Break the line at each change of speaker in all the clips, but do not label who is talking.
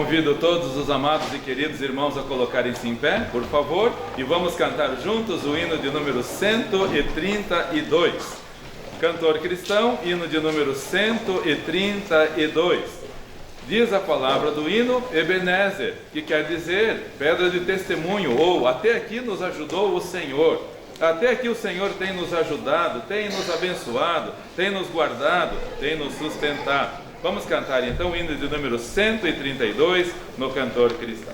Convido todos os amados e queridos irmãos a colocarem-se em pé, por favor, e vamos cantar juntos o hino de número 132. Cantor cristão, hino de número 132. Diz a palavra do hino Ebenezer, que quer dizer pedra de testemunho, ou até aqui nos ajudou o Senhor. Até aqui o Senhor tem nos ajudado, tem nos abençoado, tem nos guardado, tem nos sustentado. Vamos cantar então o hino de número 132 no Cantor Cristão.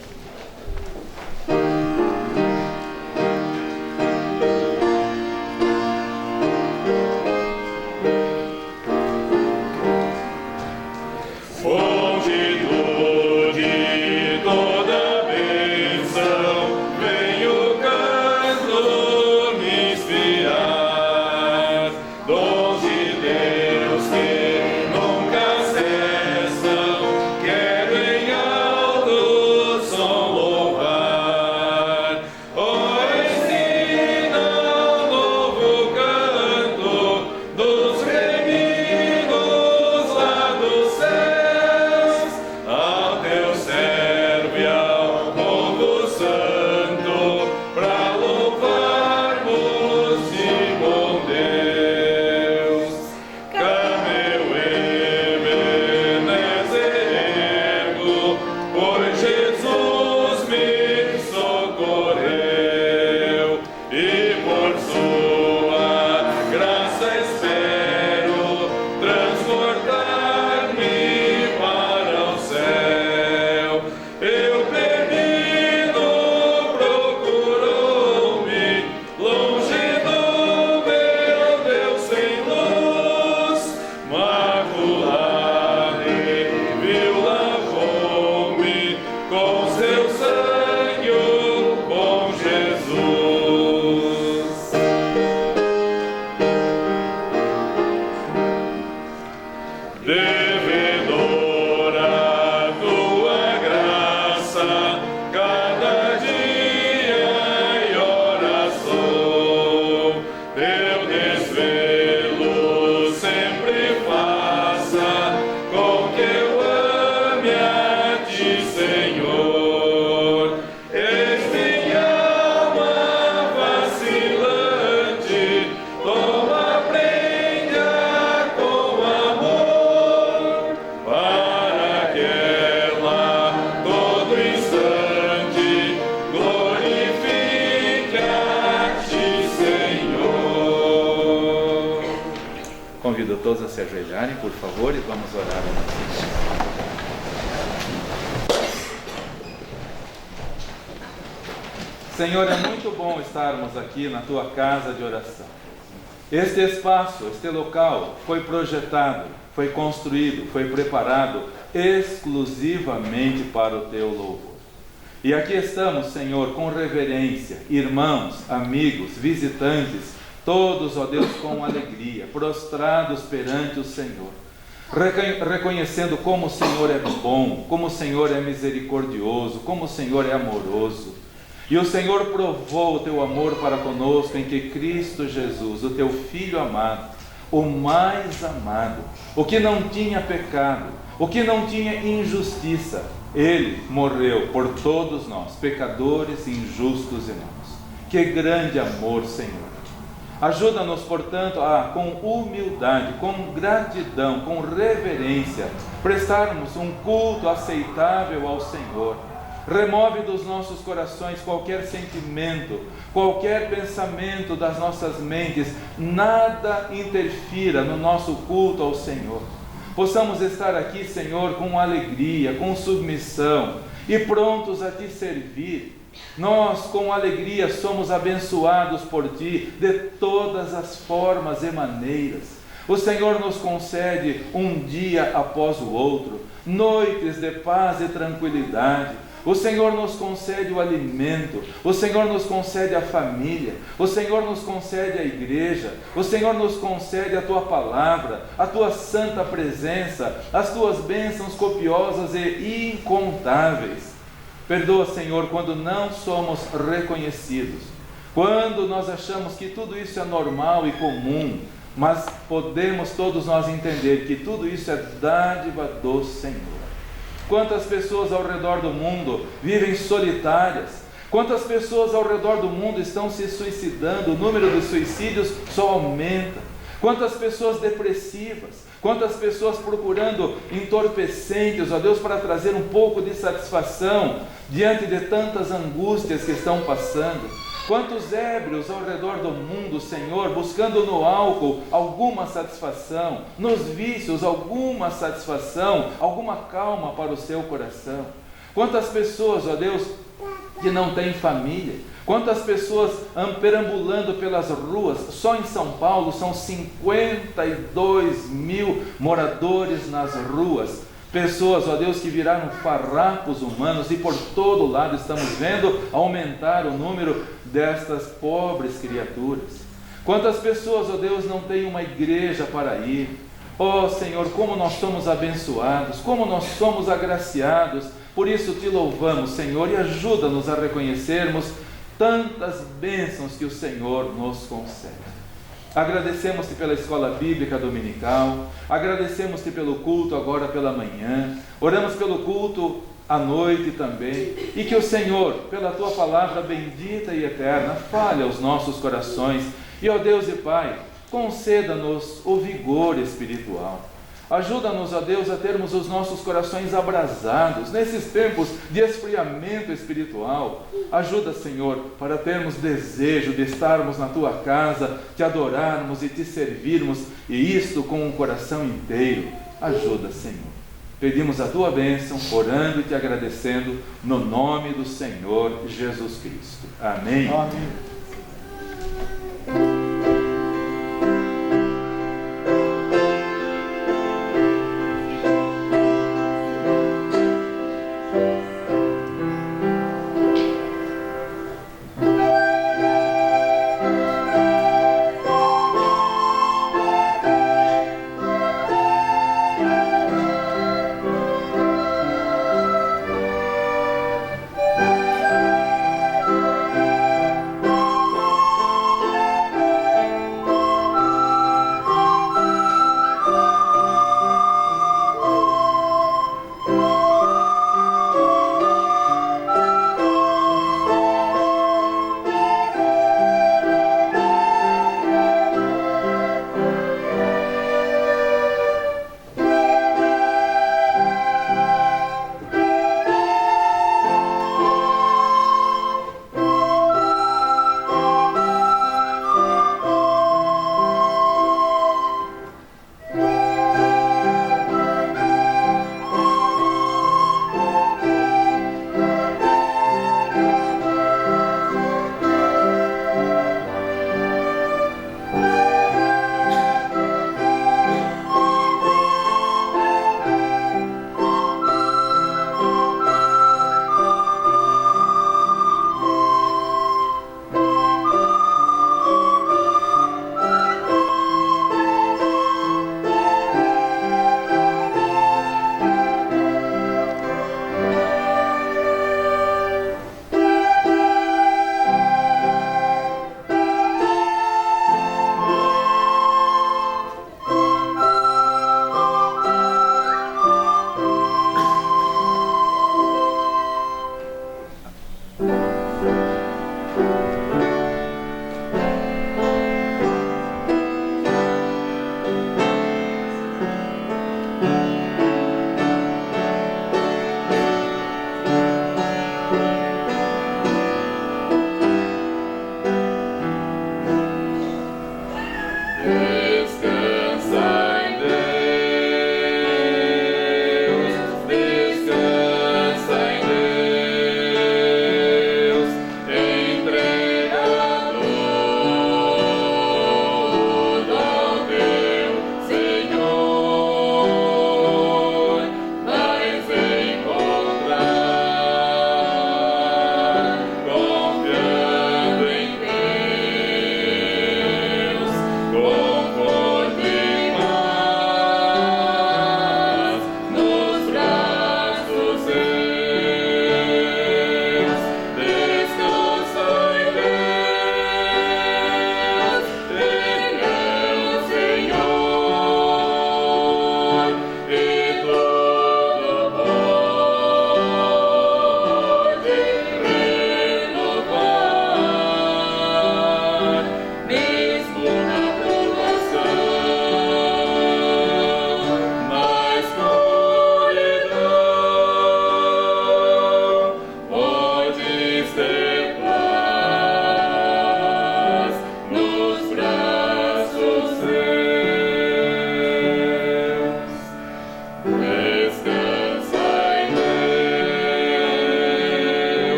Convido todos a se ajoelharem, por favor, e vamos orar a nossa. Senhor, é muito bom estarmos aqui na Tua casa de oração. Este espaço, este local foi projetado, foi construído, foi preparado exclusivamente para o Teu louvor. E aqui estamos, Senhor, com reverência, irmãos, amigos, visitantes, todos, ó Deus, com alegria, prostrados perante o Senhor, reconhecendo como o Senhor é bom, como o Senhor é misericordioso, como o Senhor é amoroso. E o Senhor provou o Teu amor para conosco em que Cristo Jesus, o Teu Filho amado, o mais amado, o que não tinha pecado, o que não tinha injustiça, Ele morreu por todos nós, pecadores, injustos irmãos. Que grande amor, Senhor! Ajuda-nos, portanto, a, com humildade, com gratidão, com reverência, prestarmos um culto aceitável ao Senhor. Remove dos nossos corações qualquer sentimento, qualquer pensamento das nossas mentes, nada interfira no nosso culto ao Senhor. Possamos estar aqui, Senhor, com alegria, com submissão e prontos a Te servir. Nós, com alegria, somos abençoados por Ti de todas as formas e maneiras. O Senhor nos concede um dia após o outro, noites de paz e tranquilidade. O Senhor nos concede o alimento, o Senhor nos concede a família, o Senhor nos concede a igreja, o Senhor nos concede a Tua palavra, a Tua santa presença, as Tuas bênçãos copiosas e incontáveis. Perdoa, Senhor, quando não somos reconhecidos, quando nós achamos que tudo isso é normal e comum, mas podemos todos nós entender que tudo isso é dádiva do Senhor. Quantas pessoas ao redor do mundo vivem solitárias? Quantas pessoas ao redor do mundo estão se suicidando? O número de suicídios só aumenta. Quantas pessoas depressivas? Quantas pessoas procurando entorpecentes, ó Deus, para trazer um pouco de satisfação diante de tantas angústias que estão passando? Quantos ébrios ao redor do mundo, Senhor, buscando no álcool alguma satisfação, nos vícios alguma satisfação, alguma calma para o seu coração? Quantas pessoas, ó Deus, que não têm família? Quantas pessoas perambulando pelas ruas? Só em São Paulo são 52 mil moradores nas ruas. Pessoas, ó Deus, que viraram farrapos humanos, e por todo lado estamos vendo aumentar o número destas pobres criaturas. Quantas pessoas, ó Deus, não têm uma igreja para ir? Ó Senhor, como nós somos abençoados, como nós somos agraciados. Por isso te louvamos, Senhor, e ajuda-nos a reconhecermos tantas bênçãos que o Senhor nos concede. Agradecemos-te pela escola bíblica dominical, agradecemos-te pelo culto agora pela manhã, oramos pelo culto à noite também, e que o Senhor, pela tua palavra bendita e eterna, fale aos nossos corações, e ó Deus e Pai, conceda-nos o vigor espiritual. Ajuda-nos, ó Deus, a termos os nossos corações abrasados nesses tempos de esfriamento espiritual. Ajuda, Senhor, para termos desejo de estarmos na Tua casa, te adorarmos e te servirmos, e isto com um coração inteiro. Ajuda, Senhor. Pedimos a Tua bênção, orando e te agradecendo, no nome do Senhor Jesus Cristo. Amém.
Amém.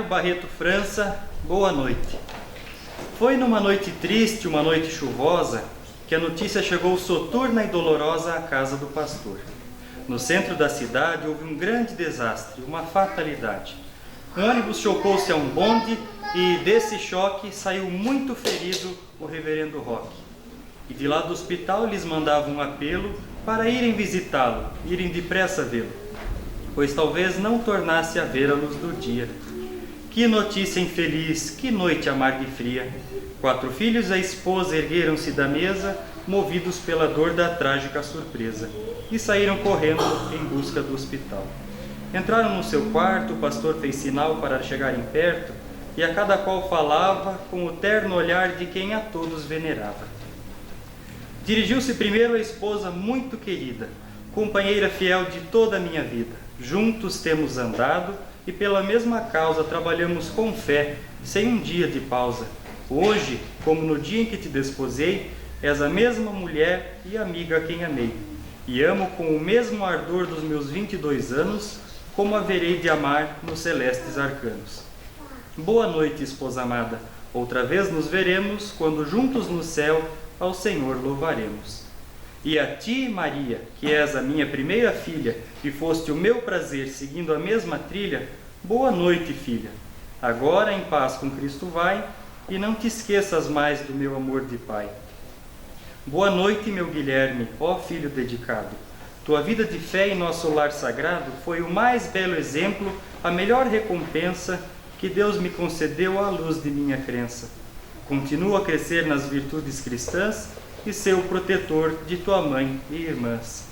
Barreto França, boa noite. Foi numa noite triste, uma noite chuvosa, que a notícia chegou soturna e dolorosa à casa do pastor. No centro da cidade houve um grande desastre, uma fatalidade. Um ônibus chocou-se a um bonde e desse choque saiu muito ferido o reverendo Roque. E de lá do hospital lhes mandava um apelo para irem visitá-lo, irem depressa vê-lo, pois talvez não tornasse a ver a luz do dia. Que notícia infeliz, que noite amarga e fria! 4 filhos e a esposa ergueram-se da mesa, movidos pela dor da trágica surpresa, e saíram correndo em busca do hospital. Entraram no seu quarto, o pastor fez sinal para chegarem perto, e a cada qual falava com o terno olhar de quem a todos venerava. Dirigiu-se primeiro à esposa muito querida, companheira fiel de toda a minha vida. Juntos temos andado e pela mesma causa trabalhamos com fé, sem um dia de pausa. Hoje, como no dia em que te desposei, és a mesma mulher e amiga a quem amei. E amo com o mesmo ardor dos meus 22 anos, como haverei de amar nos celestes arcanos. Boa noite, esposa amada. Outra vez nos veremos, quando juntos no céu ao Senhor louvaremos. E a ti, Maria, que és a minha primeira filha, e foste o meu prazer seguindo a mesma trilha, boa noite, filha. Agora em paz com Cristo vai, e não te esqueças mais do meu amor de pai. Boa noite, meu Guilherme, ó filho dedicado. Tua vida de fé em nosso lar sagrado foi o mais belo exemplo, a melhor recompensa que Deus me concedeu à luz de minha crença. Continua a crescer nas virtudes cristãs e ser o protetor de tua mãe e irmãs.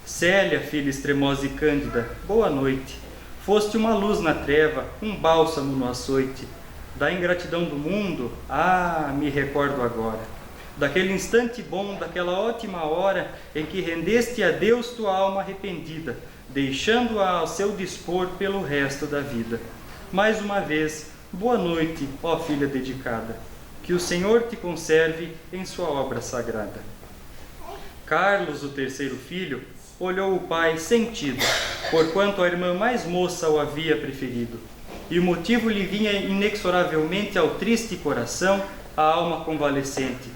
Célia, filha extremosa e cândida, boa noite. Foste uma luz na treva, um bálsamo no açoite. Da ingratidão do mundo, me recordo agora. Daquele instante bom, daquela ótima hora em que rendeste a Deus tua alma arrependida, deixando-a ao seu dispor pelo resto da vida. Mais uma vez, boa noite, ó filha dedicada. Que o Senhor te conserve em sua obra sagrada. Carlos, o terceiro filho, olhou o pai sentido, porquanto a irmã mais moça o havia preferido. E o motivo lhe vinha inexoravelmente ao triste coração, a alma convalescente.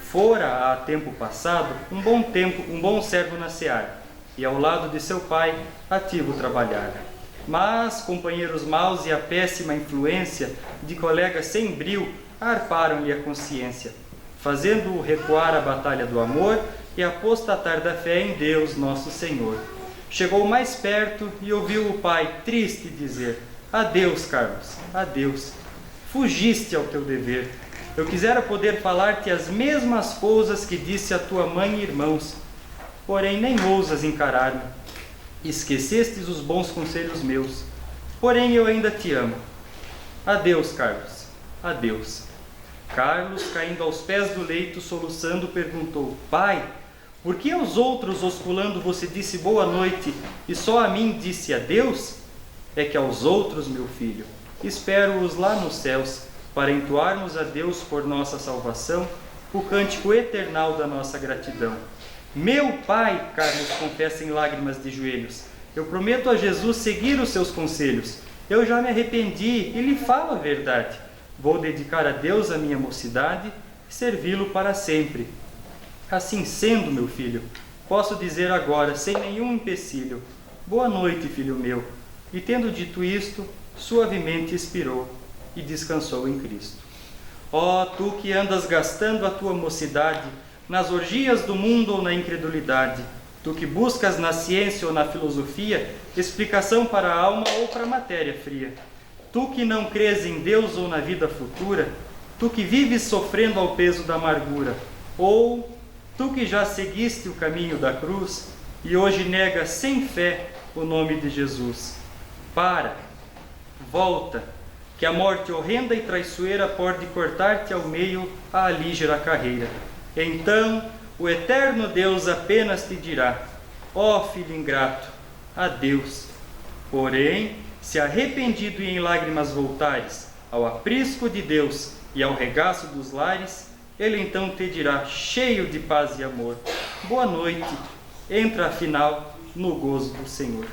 Fora, há tempo passado, um bom servo na seara, e ao lado de seu pai, ativo trabalhara. Mas companheiros maus e a péssima influência de colegas sem brio arparam-lhe a consciência, fazendo-o recuar a batalha do amor e apostatar da fé em Deus nosso Senhor. Chegou mais perto e ouviu o pai triste dizer: adeus, Carlos, adeus. Fugiste ao teu dever. Eu quisera poder falar-te as mesmas coisas que disse a tua mãe e irmãos, porém nem ousas encarar-me. Esquecestes os bons conselhos meus, porém eu ainda te amo. Adeus, Carlos, adeus. Carlos, caindo aos pés do leito, soluçando, perguntou: pai, por que aos outros, osculando, você disse boa noite e só a mim disse adeus? É que aos outros, meu filho, espero-os lá nos céus, para entoarmos a Deus por nossa salvação o cântico eternal da nossa gratidão. Meu pai, Carlos confessa em lágrimas de joelhos, eu prometo a Jesus seguir os seus conselhos. Eu já me arrependi e lhe falo a verdade. Vou dedicar a Deus a minha mocidade e servi-lo para sempre. Assim sendo, meu filho, posso dizer agora, sem nenhum empecilho, boa noite, filho meu. E tendo dito isto, suavemente expirou e descansou em Cristo. Ó, tu que andas gastando a tua mocidade nas orgias do mundo ou na incredulidade, tu que buscas na ciência ou na filosofia explicação para a alma ou para a matéria fria, tu que não crês em Deus ou na vida futura, tu que vives sofrendo ao peso da amargura, ou tu que já seguiste o caminho da cruz e hoje negas sem fé o nome de Jesus. Para, volta, que a morte horrenda e traiçoeira pode cortar-te ao meio a alígera carreira. Então o eterno Deus apenas te dirá: ó filho ingrato, adeus. Porém, se arrependido e em lágrimas voltares ao aprisco de Deus e ao regaço dos lares, ele então te dirá, cheio de paz e amor: boa noite, entra afinal no gozo do Senhor.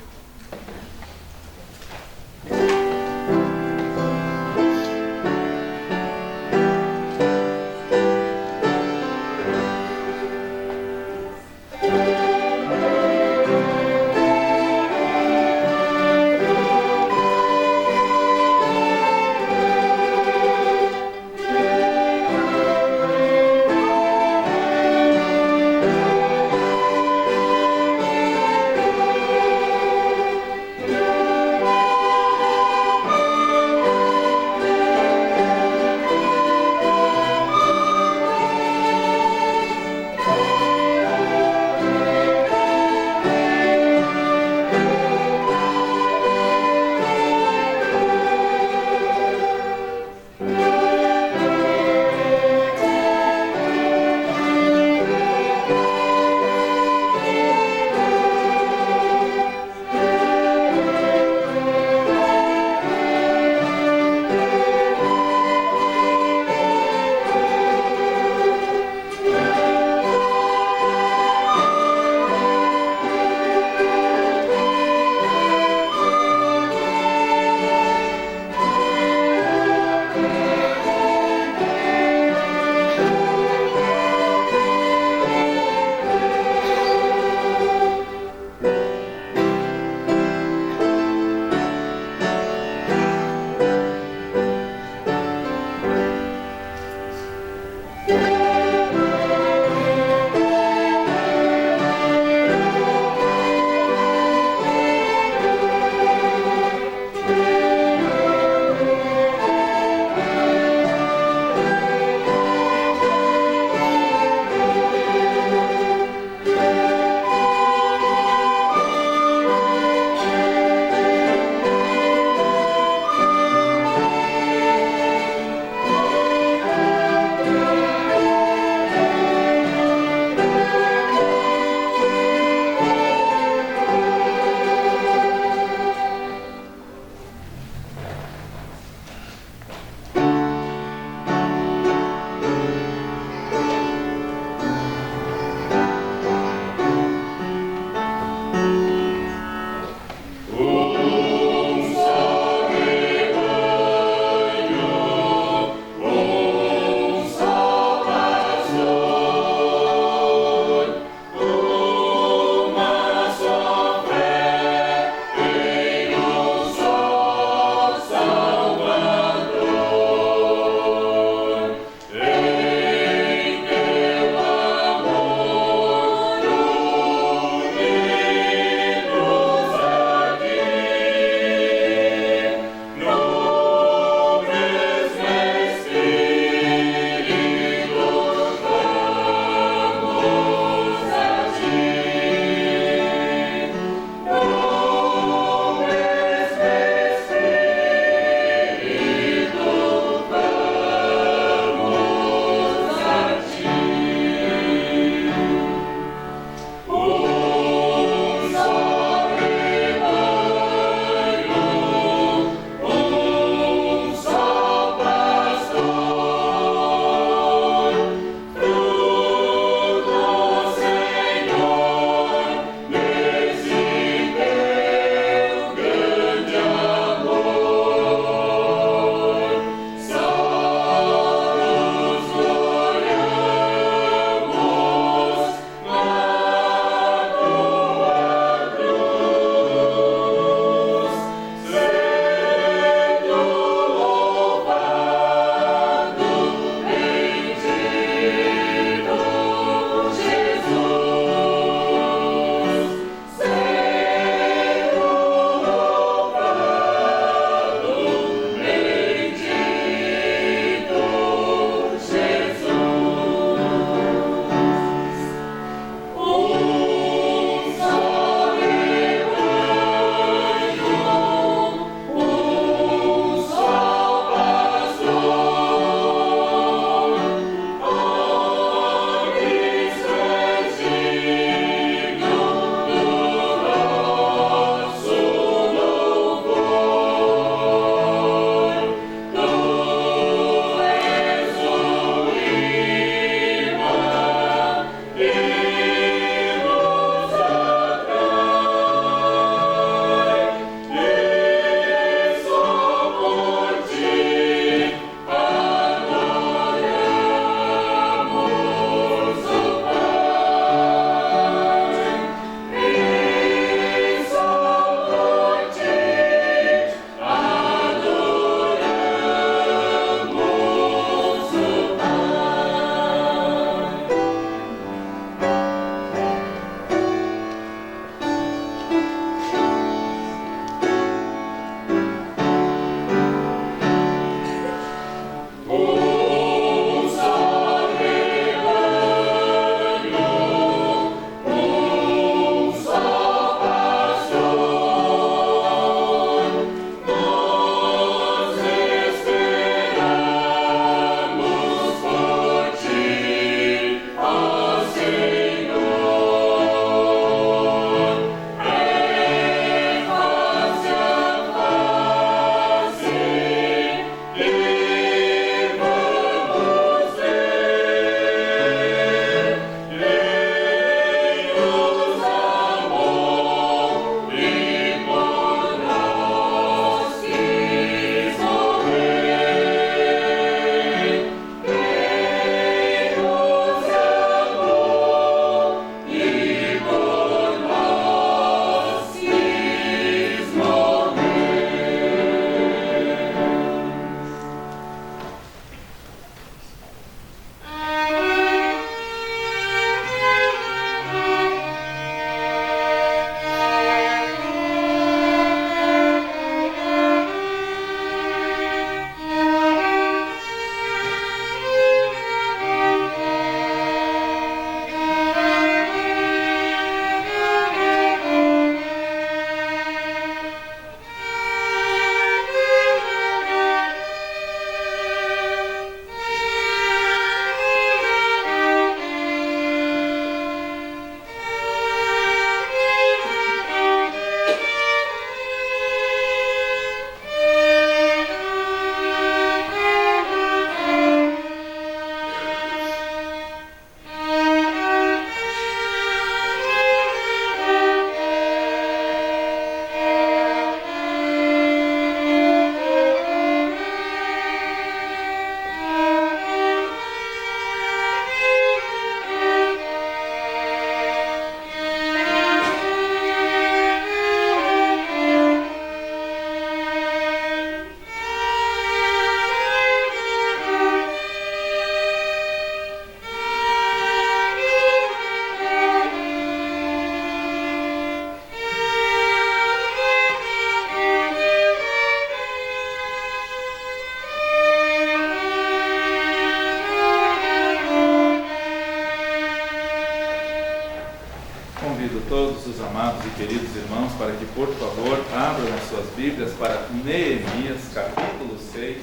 todos os amados e queridos irmãos para que, por favor, abram as suas Bíblias para Neemias, capítulo 6,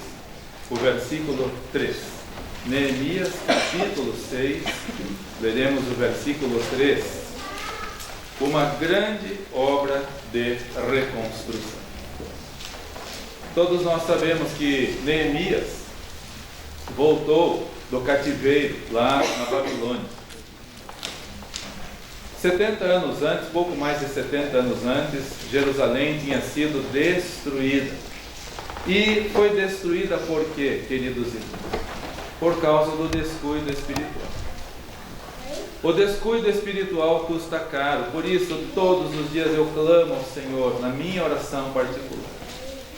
o versículo 3. Neemias, capítulo 6, leremos o versículo 3. Uma grande obra de reconstrução. Todos nós sabemos que Neemias voltou do cativeiro lá na Babilônia. 70 anos antes, pouco mais de 70 anos antes, Jerusalém tinha sido destruída. E foi destruída por quê, queridos irmãos? Por causa do descuido espiritual. O descuido espiritual custa caro, por isso todos os dias eu clamo ao Senhor, na minha oração particular,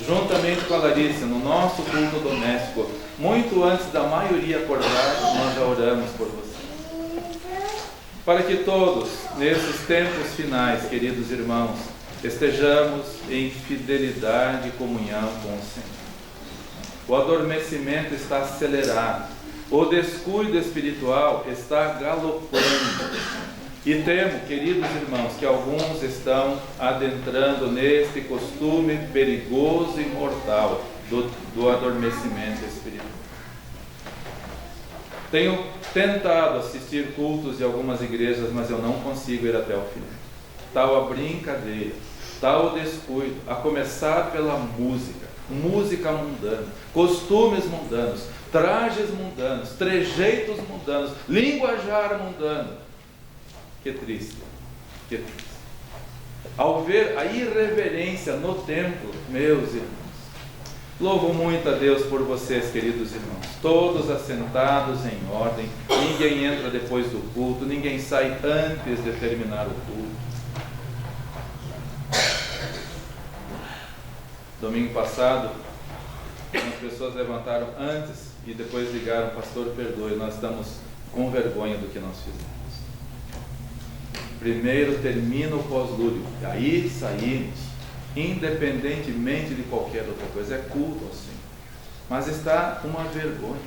juntamente com a Larissa, no nosso culto doméstico, muito antes da maioria acordar, nós já oramos por você. Para que todos, nesses tempos finais, queridos irmãos, estejamos em fidelidade e comunhão com o Senhor. O adormecimento está acelerado, o descuido espiritual está galopando. E temo, queridos irmãos, que alguns estão adentrando neste costume perigoso e mortal do adormecimento espiritual. Tenho tentado assistir cultos de algumas igrejas, mas eu não consigo ir até o fim. Tal a brincadeira, tal o descuido, a começar pela música mundana, costumes mundanos, trajes mundanos, trejeitos mundanos, linguajar mundano. Que triste, que triste. Ao ver a irreverência no templo, meus irmãos, louvo muito a Deus por vocês, queridos irmãos, todos assentados em ordem, ninguém entra depois do culto, ninguém sai antes de terminar o culto. Domingo passado, as pessoas levantaram antes e depois ligaram: pastor, perdoe, nós estamos com vergonha do que nós fizemos. Primeiro termina o pós-lúdio, aí saímos, independentemente de qualquer outra coisa, é culto ao Senhor. Mas está uma vergonha.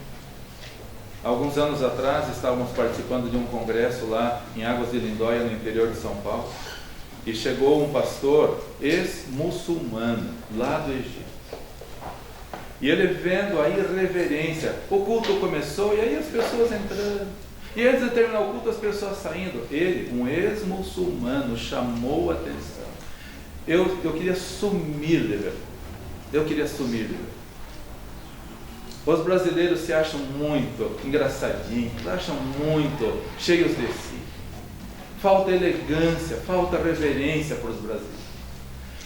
Alguns anos atrás estávamos participando de um congresso lá em Águas de Lindóia, no interior de São Paulo, e chegou um pastor ex-muçulmano lá do Egito. E ele, vendo a irreverência, o culto começou e aí as pessoas entrando, e antes de terminar o culto as pessoas saindo. Ele, um ex-muçulmano, chamou a atenção. Eu queria sumir de vergonha. Eu queria sumir de vergonha. Os brasileiros se acham muito engraçadinhos, acham muito cheios de si. Falta elegância, falta reverência para os brasileiros.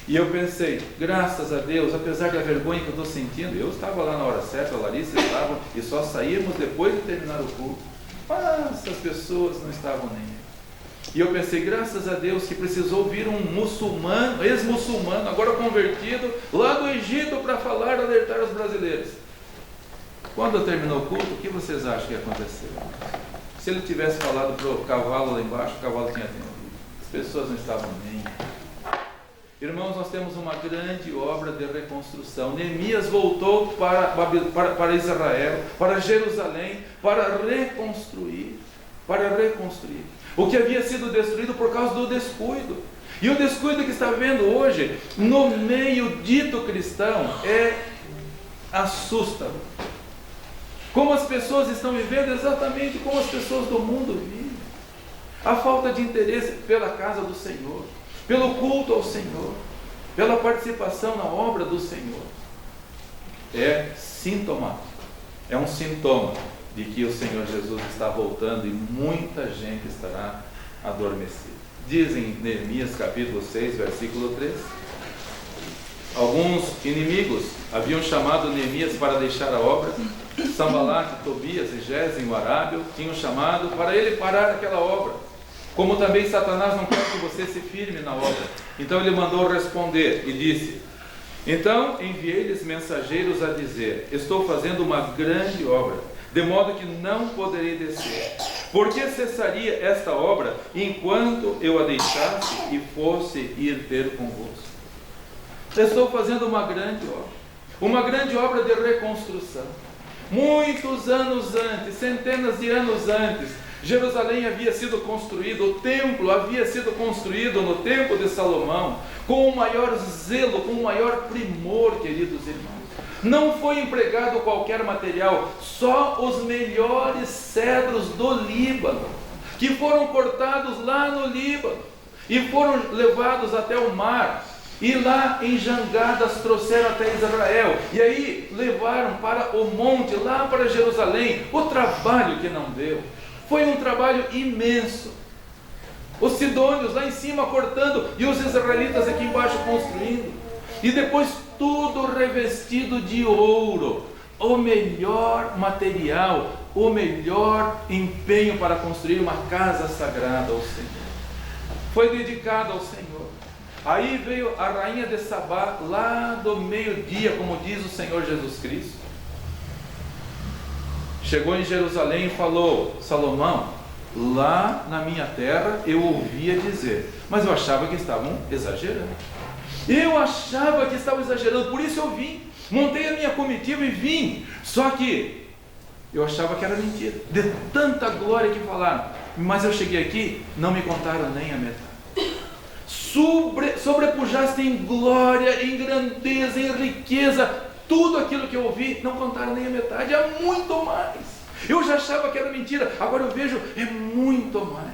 E eu pensei, graças a Deus, apesar da vergonha que eu estou sentindo, eu estava lá na hora certa, a Larissa estava, e só saímos depois de terminar o culto. Mas as pessoas não estavam nem aí. E eu pensei, graças a Deus, que precisou vir um muçulmano, ex-muçulmano, agora convertido, lá do Egito, para falar, alertar os brasileiros. Quando terminou o culto, o que vocês acham que aconteceu? Se ele tivesse falado para o cavalo lá embaixo, o cavalo tinha atendido. As pessoas não estavam nem. Irmãos, nós temos uma grande obra de reconstrução. Neemias voltou para Israel, para Jerusalém, para reconstruir. O que havia sido destruído por causa do descuido. E o descuido que está vendo hoje, no meio dito cristão, é assustador. Como as pessoas estão vivendo exatamente como as pessoas do mundo vivem. A falta de interesse pela casa do Senhor, pelo culto ao Senhor, pela participação na obra do Senhor. É sintomático, é um sintoma de que o Senhor Jesus está voltando e muita gente estará adormecida. Diz em Neemias capítulo 6, versículo 3. Alguns inimigos haviam chamado Neemias para deixar a obra. Sanbalate, Tobias e Gesem, o arábio, tinham chamado para ele parar aquela obra. Como também Satanás não quer que você se firme na obra. Então ele mandou responder e disse: então enviei-lhes mensageiros a dizer: estou fazendo uma grande obra, de modo que não poderei descer. Por que cessaria esta obra enquanto eu a deixasse e fosse ir ter convosco? Estou fazendo uma grande obra de reconstrução. Muitos anos antes, centenas de anos antes, Jerusalém havia sido construído, o templo havia sido construído no tempo de Salomão, com o maior zelo, com o maior primor, queridos irmãos. Não foi empregado qualquer material, só os melhores cedros do Líbano, que foram cortados lá no Líbano e foram levados até o mar. E lá em jangadas trouxeram até Israel. E aí levaram para o monte, lá para Jerusalém. O trabalho que não deu. Foi um trabalho imenso. Os sidônios lá em cima cortando e os israelitas aqui embaixo construindo. E depois tudo revestido de ouro. O melhor material, o melhor empenho para construir uma casa sagrada ao Senhor. Foi dedicado ao Senhor. Aí veio a rainha de Sabá, lá do meio-dia, como diz o Senhor Jesus Cristo. Chegou em Jerusalém e falou: Salomão, lá na minha terra eu ouvia dizer, mas eu achava que estavam exagerando. Eu achava que estavam exagerando, por isso eu vim. Montei a minha comitiva e vim. Só que eu achava que era mentira, de tanta glória que falaram. Mas eu cheguei aqui, não me contaram nem a metade. Sobrepujaste em glória, em grandeza, em riqueza, tudo aquilo que eu ouvi, não contaram nem a metade, é muito mais. Eu já achava que era mentira, agora eu vejo, é muito mais.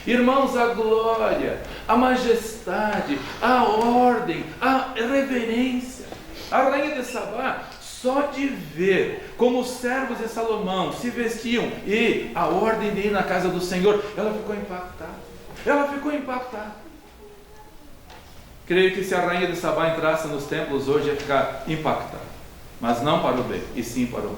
Irmãos, a glória, a majestade, a ordem, a reverência. A rainha de Sabá, só de ver como os servos de Salomão se vestiam e a ordem de ir na casa do Senhor, ela ficou impactada. Ela ficou impactada. Creio que se a rainha de Sabá entrasse nos templos hoje ia ficar impactada, mas não para o bem, e sim para o mal.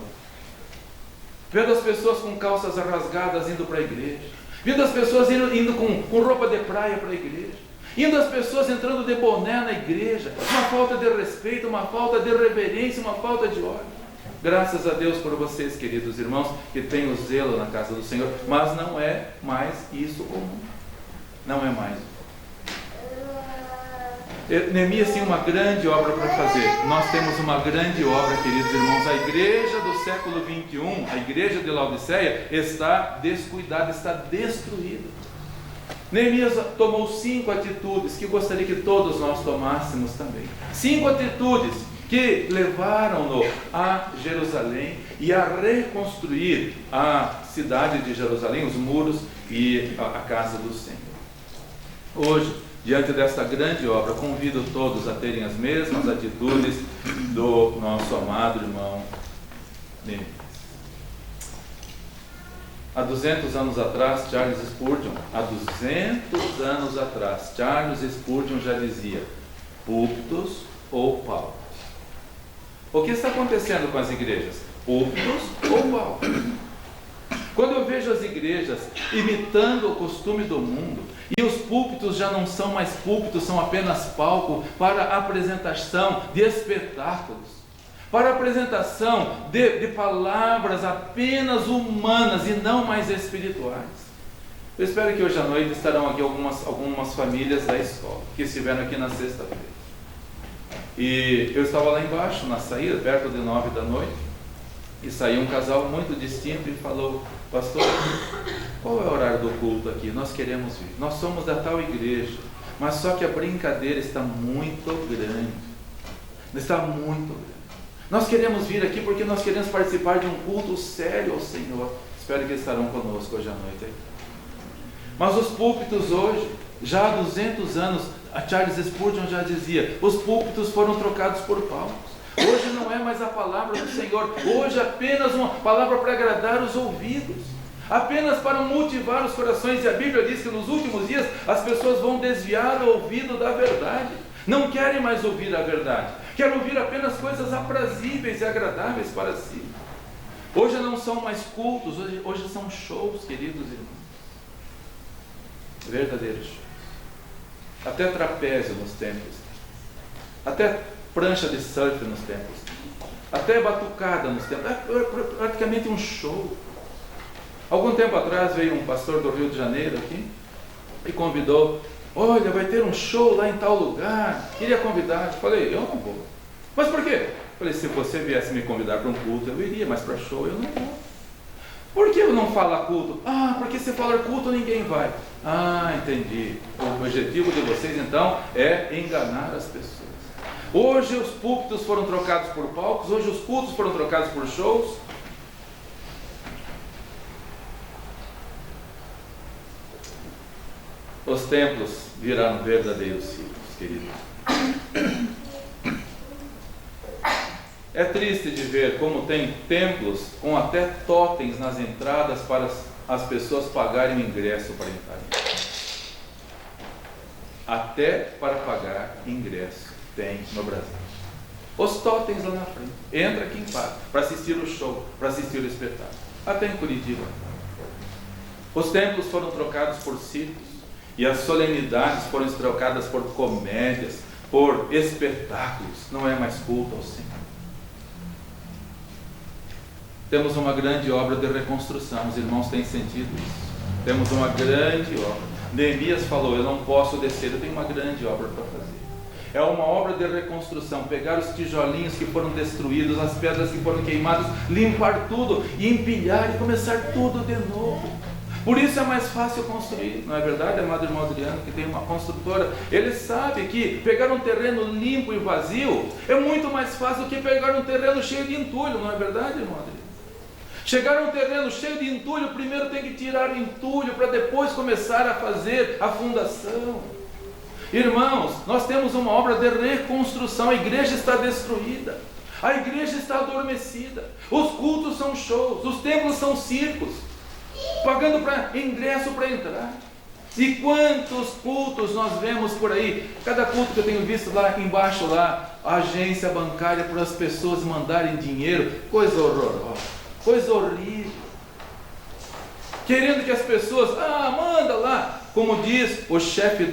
Vendo as pessoas com calças rasgadas indo para a igreja, vendo as pessoas indo com roupa de praia para a igreja, indo as pessoas entrando de boné na igreja, uma falta de respeito, uma falta de reverência, uma falta de ordem. Graças a Deus por vocês, queridos irmãos, que têm o zelo na casa do Senhor, mas não é mais isso comum. Não é mais. Neemias tinha uma grande obra para fazer. Nós temos uma grande obra, queridos irmãos. A igreja do século 21, a igreja de Laodiceia, está descuidada, está destruída. Neemias tomou 5 atitudes que gostaria que todos nós tomássemos também. 5 atitudes que levaram-no a Jerusalém e a reconstruir a cidade de Jerusalém, os muros e a casa do Senhor. Hoje, diante desta grande obra, convido todos a terem as mesmas atitudes do nosso amado irmão Neemias. Há 200 anos atrás, Charles Spurgeon já dizia: púlpitos ou palcos. O que está acontecendo com as igrejas? Púlpitos ou palcos? Quando eu vejo as igrejas imitando o costume do mundo, e os púlpitos já não são mais púlpitos, são apenas palco para apresentação de espetáculos, para apresentação de palavras apenas humanas e não mais espirituais. Eu espero que hoje à noite estarão aqui algumas famílias da escola, que estiveram aqui na sexta-feira. E eu estava lá embaixo, na saída, perto de 9 da noite, e saiu um casal muito distinto e falou: pastor, qual é o horário do culto aqui? Nós queremos vir. Nós somos da tal igreja, mas só que a brincadeira está muito grande. Está muito grande. Nós queremos vir aqui porque nós queremos participar de um culto sério ao Senhor. Espero que estarão conosco hoje à noite aí. Mas os púlpitos hoje, já há 200 anos, a Charles Spurgeon já dizia, os púlpitos foram trocados por palcos. Hoje não é mais a palavra do Senhor, hoje é apenas uma palavra para agradar os ouvidos, apenas para motivar os corações. E a Bíblia diz que nos últimos dias as pessoas vão desviar o ouvido da verdade, não querem mais ouvir a verdade, querem ouvir apenas coisas aprazíveis e agradáveis para si. Hoje não são mais cultos, hoje são shows, queridos irmãos, verdadeiros shows. Até trapézio nos templos, até prancha de surf nos templos, até batucada nos templos, é praticamente um show. Algum tempo atrás veio um pastor do Rio de Janeiro aqui e convidou: olha, vai ter um show lá em tal lugar, queria convidar. Eu falei: eu não vou. Mas por quê? Eu falei: se você viesse me convidar para um culto eu iria, mas para show eu não vou. Por que não fala culto? Ah, porque se falar culto ninguém vai. Ah, entendi. O objetivo de vocês então é enganar as pessoas. Hoje os púlpitos foram trocados por palcos, hoje os cultos foram trocados por shows. Os templos viraram verdadeiros circos, queridos. É triste de ver como tem templos com até totens nas entradas para as pessoas pagarem o ingresso para entrar. Até para pagar ingresso tem no Brasil. Os totens lá na frente. Entra quem paga para assistir o show, para assistir o espetáculo. Até em Curitiba. Os templos foram trocados por circos. E as solenidades foram trocadas por comédias, por espetáculos. Não é mais culto ao Senhor. Temos uma grande obra de reconstrução. Os irmãos têm sentido isso. Temos uma grande obra. Neemias falou, eu não posso descer, eu tenho uma grande obra para fazer. É uma obra de reconstrução. Pegar os tijolinhos que foram destruídos, as pedras que foram queimadas, limpar tudo e empilhar e começar tudo de novo. Por isso é mais fácil construir, não é verdade, amado irmão Adriano, que tem uma construtora? Ele sabe que pegar um terreno limpo e vazio é muito mais fácil do que pegar um terreno cheio de entulho, não é verdade, irmão Adriano? Chegar a um terreno cheio de entulho, primeiro tem que tirar o entulho para depois começar a fazer a fundação. Irmãos, nós temos uma obra de reconstrução, a igreja está destruída, a igreja está adormecida, os cultos são shows, os templos são circos, pagando para ingresso para entrar. E quantos cultos nós vemos por aí? Cada culto que eu tenho visto lá embaixo, lá, a agência bancária para as pessoas mandarem dinheiro, coisa horrorosa, coisa horrível. Querendo que as pessoas, manda lá, como diz o chefe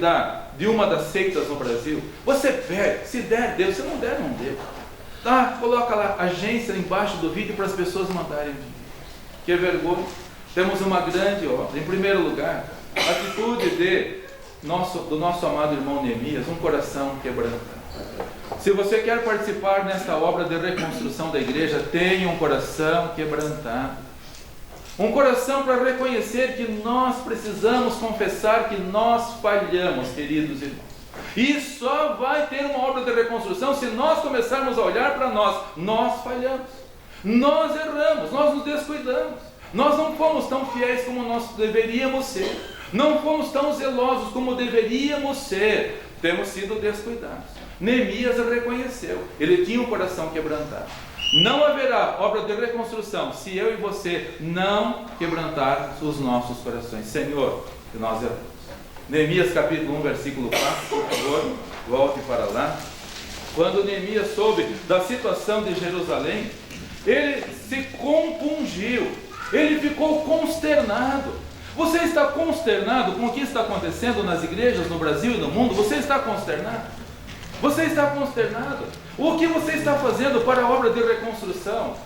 de uma das seitas no Brasil, você pede, se der, deu, se não der, não deu. Tá, coloca lá, agência embaixo do vídeo para as pessoas mandarem dinheiro. Que vergonha. Temos uma grande obra. Em primeiro lugar, a atitude do nosso amado irmão Neemias, um coração quebrantado. Se você quer participar nesta obra de reconstrução da igreja, tenha um coração quebrantado. Um coração para reconhecer que nós precisamos confessar que nós falhamos, queridos irmãos. E só vai ter uma obra de reconstrução se nós começarmos a olhar para nós. Nós falhamos, nós erramos, nós nos descuidamos. Nós não fomos tão fiéis como nós deveríamos ser. Não fomos tão zelosos como deveríamos ser. Temos sido descuidados. Neemias reconheceu. Ele tinha um coração quebrantado. Não haverá obra de reconstrução se eu e você não quebrantarmos os nossos corações. Senhor, que nós erramos. Neemias capítulo 1, versículo 4, por favor, volte para lá. Quando Neemias soube da situação de Jerusalém, ele se compungiu. Ele ficou consternado. Você está consternado com o que está acontecendo nas igrejas no Brasil e no mundo? Você está consternado? Você está consternado? O que você está fazendo para a obra de reconstrução?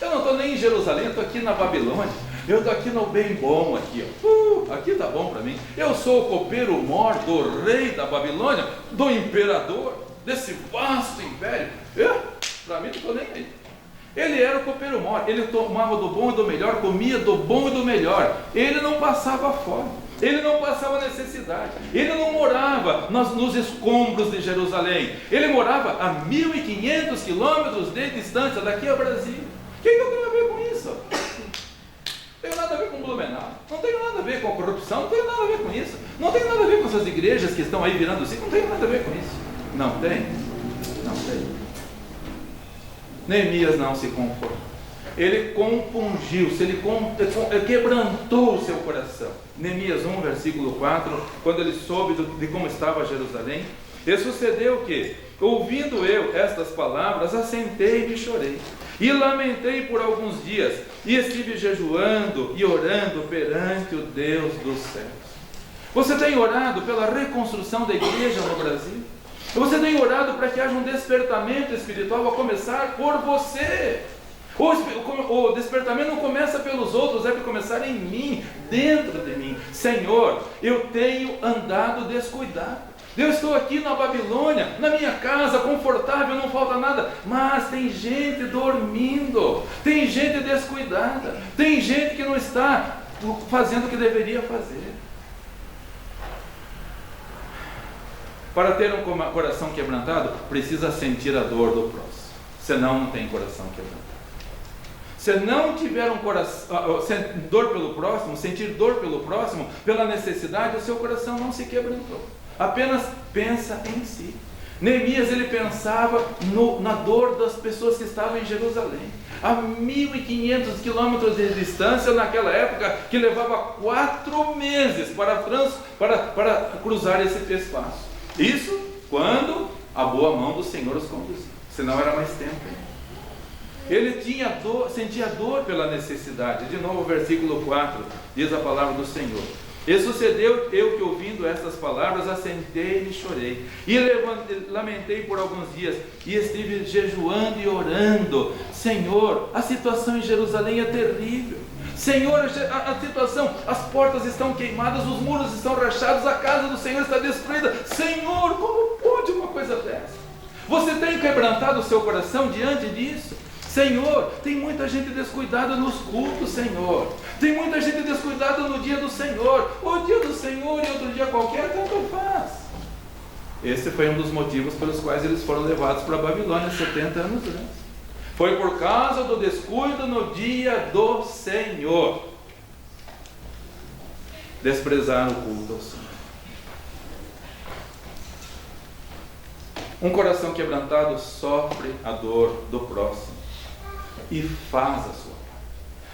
Eu não estou nem em Jerusalém, eu estou aqui na Babilônia. Eu estou aqui no bem bom, aqui, ó. Aqui está bom para mim. Eu sou o copeiro mor do rei da Babilônia, do imperador, desse vasto império. Para mim não estou nem aí. Ele era o copeiro mor, ele tomava do bom e do melhor, comia do bom e do melhor. Ele não passava fome, ele não passava necessidade, ele não morava nos escombros de Jerusalém. Ele morava a 1.500 quilômetros de distância daqui ao Brasil. O que eu tenho a ver com isso? Não tenho nada a ver com Blumenau, não tenho nada a ver com a corrupção, não tenho nada a ver com isso. Não tenho nada a ver com essas igrejas que estão aí virando assim, não tenho nada a ver com isso. Não tem? Não tem. Neemias não se conformou. Ele compungiu-se, ele quebrantou o seu coração. Neemias 1, versículo 4, quando ele soube de como estava Jerusalém, e sucedeu que, ouvindo eu estas palavras, assentei-me e chorei, e lamentei por alguns dias, e estive jejuando e orando perante o Deus dos céus. Você tem orado pela reconstrução da igreja no Brasil? Você tem orado para que haja um despertamento espiritual, a começar por você. O despertamento não começa pelos outros, é para começar em mim, dentro de mim. Senhor, eu tenho andado descuidado. Eu estou aqui na Babilônia, na minha casa, confortável, não falta nada, mas tem gente dormindo, tem gente descuidada, tem gente que não está fazendo o que deveria fazer. Para ter um coração quebrantado, precisa sentir a dor do próximo, senão não tem coração quebrantado. Se não tiver dor pelo próximo, sentir dor pelo próximo, pela necessidade, o seu coração não se quebrantou. Apenas pensa em si. Neemias, ele pensava na dor das pessoas que estavam em Jerusalém, a 1.500 quilômetros de distância, naquela época, que levava 4 meses para cruzar esse espaço. Isso quando a boa mão do Senhor os conduzia, senão era mais tempo. Ele sentia dor pela necessidade. De novo, o versículo 4, diz a palavra do Senhor: e sucedeu eu que, ouvindo estas palavras, assentei e chorei, e lamentei por alguns dias, e estive jejuando e orando. Senhor, a situação em Jerusalém é terrível. Senhor, a situação, as portas estão queimadas, os muros estão rachados, a casa do Senhor está destruída. Senhor, como pode uma coisa dessa? Você tem quebrantado o seu coração diante disso? Senhor, tem muita gente descuidada nos cultos, Senhor. Tem muita gente descuidada no dia do Senhor. O dia do Senhor e outro dia qualquer, tanto faz. Esse foi um dos motivos pelos quais eles foram levados para a Babilônia 70 anos antes. Foi por causa do descuido no dia do Senhor. Desprezaram o culto ao Senhor. Um coração quebrantado sofre a dor do próximo e faz a sua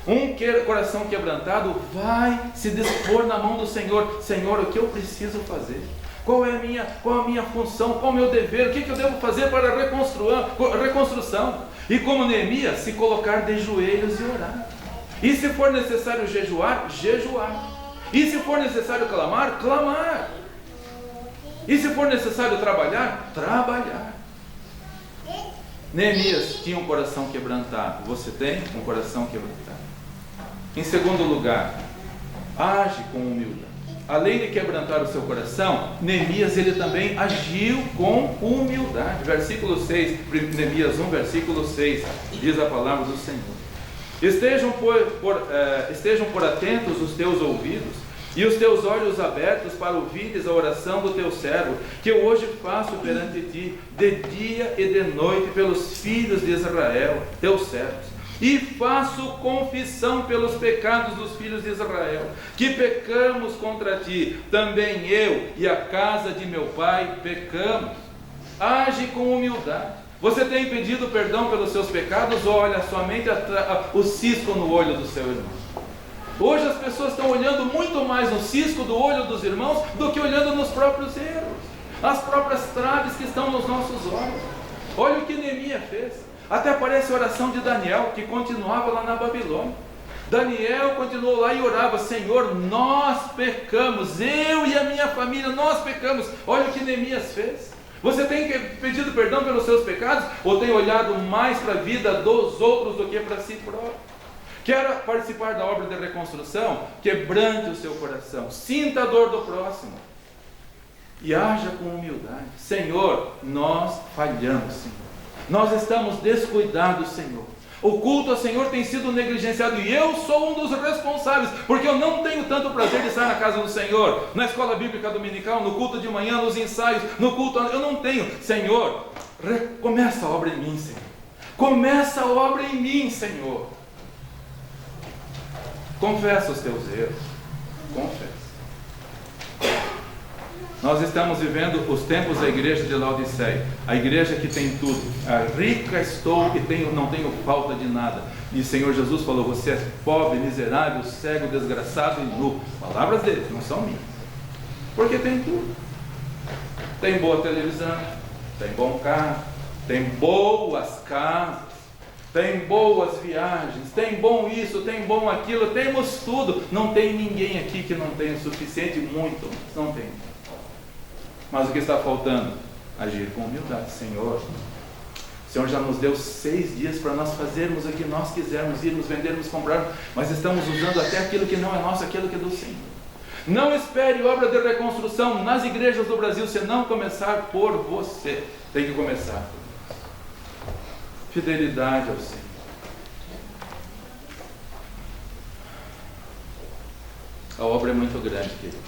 parte. Um coração quebrantado vai se dispor na mão do Senhor. Senhor, o que eu preciso fazer? Qual é a minha função? Qual é o meu dever? O que eu devo fazer para a reconstrução? E como Neemias, se colocar de joelhos e orar. E se for necessário jejuar, jejuar. E se for necessário clamar, clamar. E se for necessário trabalhar, trabalhar. Neemias tinha um coração quebrantado. Você tem um coração quebrantado? Em segundo lugar, age com humildade. Além de quebrantar o seu coração, Neemias, ele também agiu com humildade. Versículo 6, Neemias 1, versículo 6, diz a palavra do Senhor: estejam por atentos os teus ouvidos e os teus olhos abertos para ouvires a oração do teu servo, que eu hoje faço perante ti, de dia e de noite, pelos filhos de Israel, teus servos. E faço confissão pelos pecados dos filhos de Israel, que pecamos contra ti, também eu e a casa de meu pai pecamos. Age com humildade. Você tem pedido perdão pelos seus pecados, ou olha somente o cisco no olho do seu irmão? Hoje as pessoas estão olhando muito mais no cisco do olho dos irmãos do que olhando nos próprios erros, as próprias traves que estão nos nossos olhos. Olha o que Neemias fez. Até aparece a oração de Daniel, que continuava lá na Babilônia. Daniel continuou lá e orava: Senhor, nós pecamos, eu e a minha família, nós pecamos. Olha o que Neemias fez. Você tem pedido perdão pelos seus pecados, ou tem olhado mais para a vida dos outros do que para si próprio? Quer participar da obra de reconstrução? Quebrante o seu coração, sinta a dor do próximo e haja com humildade. Senhor, nós falhamos, Senhor. Nós estamos descuidados, Senhor. O culto ao Senhor tem sido negligenciado e eu sou um dos responsáveis, porque eu não tenho tanto prazer de estar na casa do Senhor, na escola bíblica dominical, no culto de manhã, nos ensaios, no culto. Eu não tenho. Senhor, começa a obra em mim, Senhor. Começa a obra em mim, Senhor. Confessa os teus erros. Confessa. Nós estamos vivendo os tempos da igreja de Laodiceia, a igreja que tem tudo. Rica estou e não tenho falta de nada. E o Senhor Jesus falou: você é pobre, miserável, cego, desgraçado e nu. Palavras dele, não são minhas. Porque tem tudo. Tem boa televisão, tem bom carro, tem boas casas, tem boas viagens, tem bom isso, tem bom aquilo, temos tudo. Não tem ninguém aqui que não tenha o suficiente, muito, não tem. Mas o que está faltando? Agir com humildade. Senhor, o Senhor já nos deu 6 dias para nós fazermos o que nós quisermos, irmos, vendermos, comprarmos, mas estamos usando até aquilo que não é nosso, aquilo que é do Senhor. Não espere obra de reconstrução nas igrejas do Brasil se não começar por você. Tem que começar por nós. Fidelidade ao Senhor. A obra é muito grande, queridos.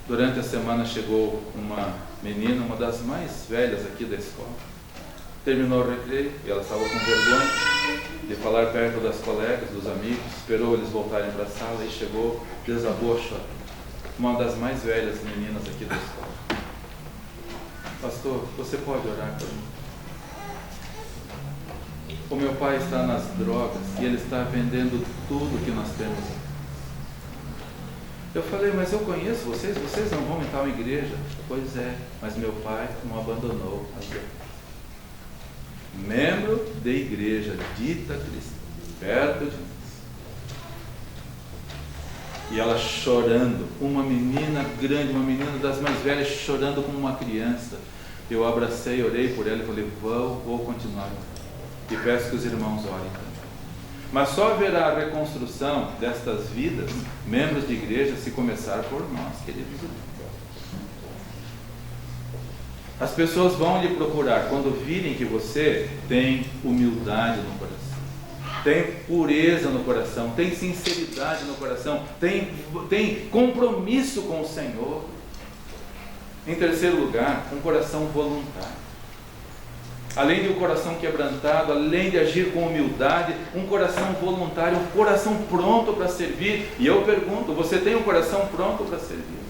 Durante a semana chegou uma menina, uma das mais velhas aqui da escola. Terminou o recreio e ela estava com vergonha de falar perto das colegas, dos amigos. Esperou eles voltarem para a sala e chegou, desabou a chorar. Uma das mais velhas meninas aqui da escola. Pastor, você pode orar por mim? O meu pai está nas drogas e ele está vendendo tudo que nós temos aqui. Eu falei, mas eu conheço vocês não vão em tal igreja. Pois é, mas meu pai não abandonou as drogas. Membro de igreja dita cristã, perto de nós. E ela chorando, uma menina grande, uma menina das mais velhas, chorando como uma criança. Eu abracei, orei por ela e falei, vou continuar. E peço que os irmãos orem também. Mas só haverá a reconstrução destas vidas, membros de igreja, se começar por nós, queridos irmãos. As pessoas vão lhe procurar quando virem que você tem humildade no coração, tem pureza no coração, tem sinceridade no coração, tem compromisso com o Senhor. Em terceiro lugar, um coração voluntário. Além de um coração quebrantado, além de agir com humildade, um coração voluntário, um coração pronto para servir. E eu pergunto, você tem um coração pronto para servir?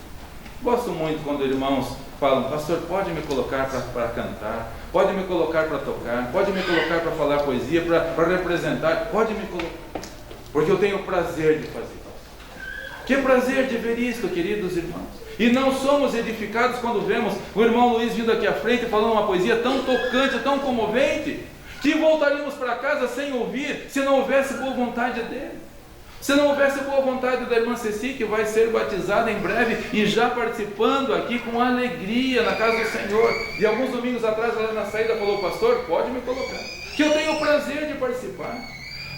Gosto muito quando irmãos falam, pastor, pode me colocar para cantar, pode me colocar para tocar, pode me colocar para falar poesia, para representar, pode me colocar, porque eu tenho prazer de fazer isso. Que prazer de ver isto, queridos irmãos. E não somos edificados quando vemos o irmão Luiz vindo aqui à frente falando uma poesia tão tocante, tão comovente, que voltaríamos para casa sem ouvir, se não houvesse boa vontade dele. Se não houvesse boa vontade da irmã Ceci, que vai ser batizada em breve e já participando aqui com alegria na casa do Senhor. E alguns domingos atrás, ela na saída falou, pastor, pode me colocar, que eu tenho o prazer de participar.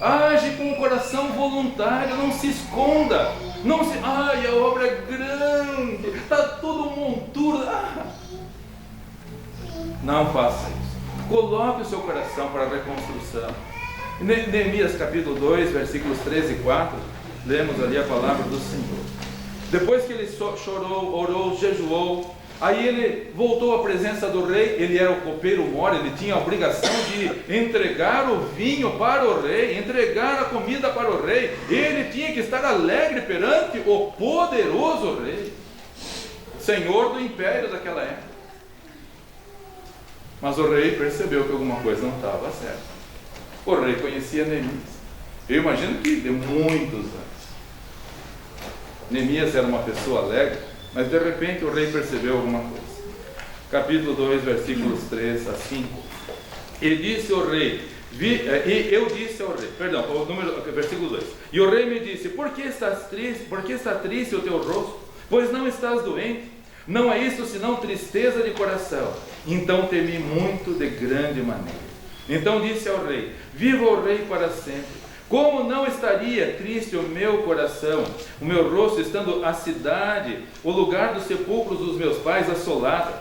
Age com o coração voluntário, não se esconda. Ai, a obra é grande, está tudo monturo. Não faça isso. Coloque o seu coração para a reconstrução. Neemias capítulo 2, versículos 13 e 4, lemos ali a palavra do Senhor. Depois que ele chorou, orou, jejuou, aí ele voltou à presença do rei. Ele era o copeiro-mor, ele tinha a obrigação de entregar o vinho para o rei, entregar a comida para o rei. Ele tinha que estar alegre perante o poderoso rei, senhor do império daquela época. Mas o rei percebeu que alguma coisa não estava certa. O rei conhecia Neemias. Eu imagino que de muitos anos. Neemias era uma pessoa alegre, mas de repente o rei percebeu alguma coisa. Capítulo 2, versículos 3 a 5. E disse ao rei, versículo 2. E o rei me disse, por que estás triste? Por que está triste o teu rosto? Pois não estás doente? Não é isto senão tristeza de coração. Então temi muito de grande maneira. Então disse ao rei, viva o rei para sempre. Como não estaria triste o meu coração, o meu rosto, estando a cidade, o lugar dos sepulcros dos meus pais assolada,